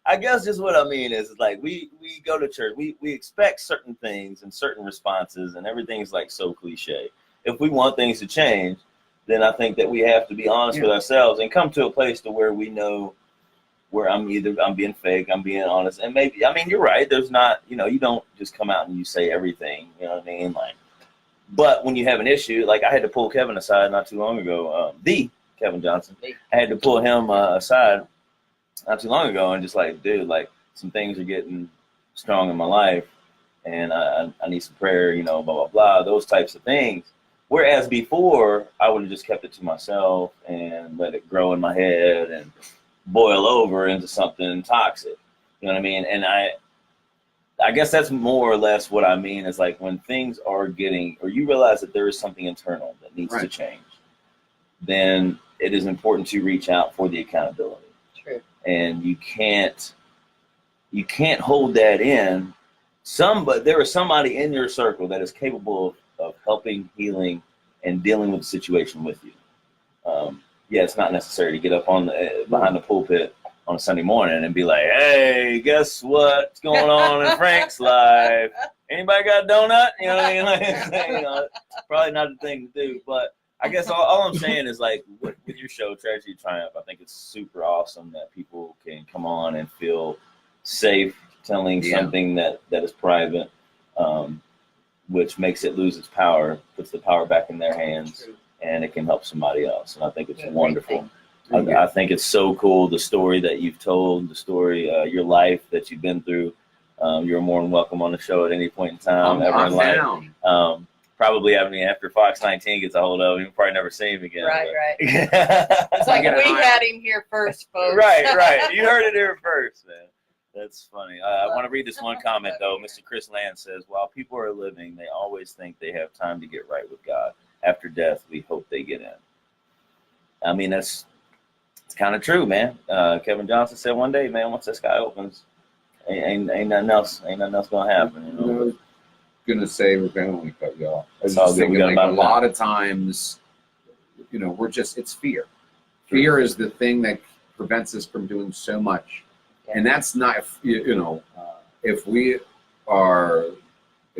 I guess just what I mean is like we go to church, we expect certain things and certain responses, and everything's like so cliche. If we want things to change, then I think that we have to be honest with ourselves and come to a place to where we know where I'm being fake, I'm being honest, and maybe, I mean, you're right. There's not, you don't just come out and you say everything, you know what I mean? Like, but when you have an issue, like I had to pull Kevin aside not too long ago, the Kevin Johnson, I had to pull him aside not too long ago and just like, dude, like some things are getting strong in my life and I need some prayer, blah, blah, blah, those types of things. Whereas before I would have just kept it to myself and let it grow in my head and boil over into something toxic, you know what I mean? And I guess that's more or less what I mean is like when things are getting, or you realize that there is something internal that needs to change, then it is important to reach out for the accountability. True. And you can't hold that in. But there is somebody in your circle that is capable of helping, healing, and dealing with the situation with you. It's not necessary to get up on behind the pulpit on a Sunday morning and be like, hey, guess what's going on in Frank's life? Anybody got a donut? You know what I mean? Like, you know, probably not the thing to do. But I guess all I'm saying is, like, with your show, Tragedy Triumph, I think it's super awesome that people can come on and feel safe telling something that is private, which makes it lose its power, puts the power back in their hands, and it can help somebody else. And I think it's wonderful. I think it's so cool, the story that you've told, the story, your life that you've been through. You're more than welcome on the show at any point in time, ever in life. Probably, I mean, after Fox 19 gets a hold of him, you'll probably never see him again. Right. But. It's like we had him here first, folks. Right. You heard it here first, man. That's funny. I want to read this one comment, though. Mr. Chris Land says, while people are living, they always think they have time to get right with God. After death, we hope they get in. I mean, it's kind of true, man. Kevin Johnson said one day, man, once the sky opens, ain't nothing else gonna happen. You know? I was gonna say we're gonna only cut you off. I was It's all just good. thinking, We got like, about a lot of times, it's fear. Fear is the thing that prevents us from doing so much, and that's not if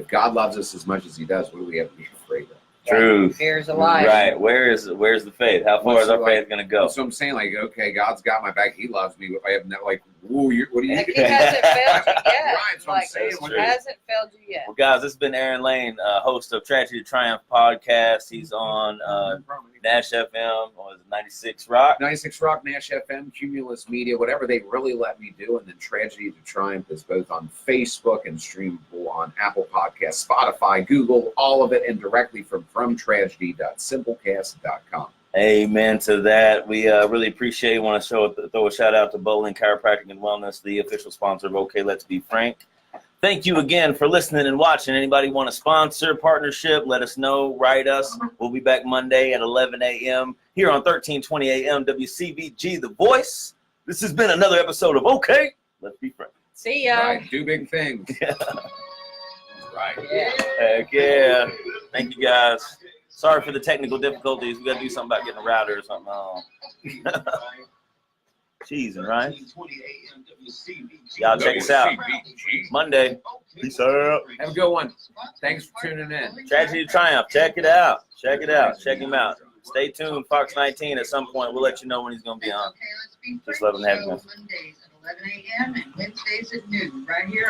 God loves us as much as He does, what do we have to be afraid of? Truth. Fear's alive. Right. Where's the faith? How far is our faith gonna go? So I'm saying, like, okay, God's got my back. He loves me. If I have no, like, whoa, what do you? Like, He hasn't failed you yet. Right, that's what I'm Like, saying. That's He hasn't failed you yet. Well, guys, this has been Aaron Laine, host of Tragedy Triumph podcast. He's on Nash FM, 96 Rock. 96 Rock, Nash FM, Cumulus Media, whatever they really let me do. And then Tragedy to Triumph is both on Facebook and streamable on Apple Podcasts, Spotify, Google, all of it, and directly from tragedy.simplecast.com. Amen to that. We really appreciate it. Want to throw a shout out to Bowling Chiropractic and Wellness, the official sponsor of OK, Let's Be Frank. Thank you again for listening and watching. Anybody want to sponsor, partnership, let us know. Write us. We'll be back Monday at 11 a.m. here on 1320 a.m. WCVG, The Voice. This has been another episode of OK, Let's Be Frank. See ya. Right, do big things. Right. Yeah. Heck yeah. Thank you, guys. Sorry for the technical difficulties. We got to do something about getting a router or something. Cheesing, right? Y'all check us out Monday. Peace out. Have a good one. Thanks for tuning in. Tragedy Triumph. Check it out. Check him out. Stay tuned. Fox 19 at some point. We'll let you know when he's going to be on. Just love him having him. Mondays at 11 a.m. and Wednesdays at noon, right here.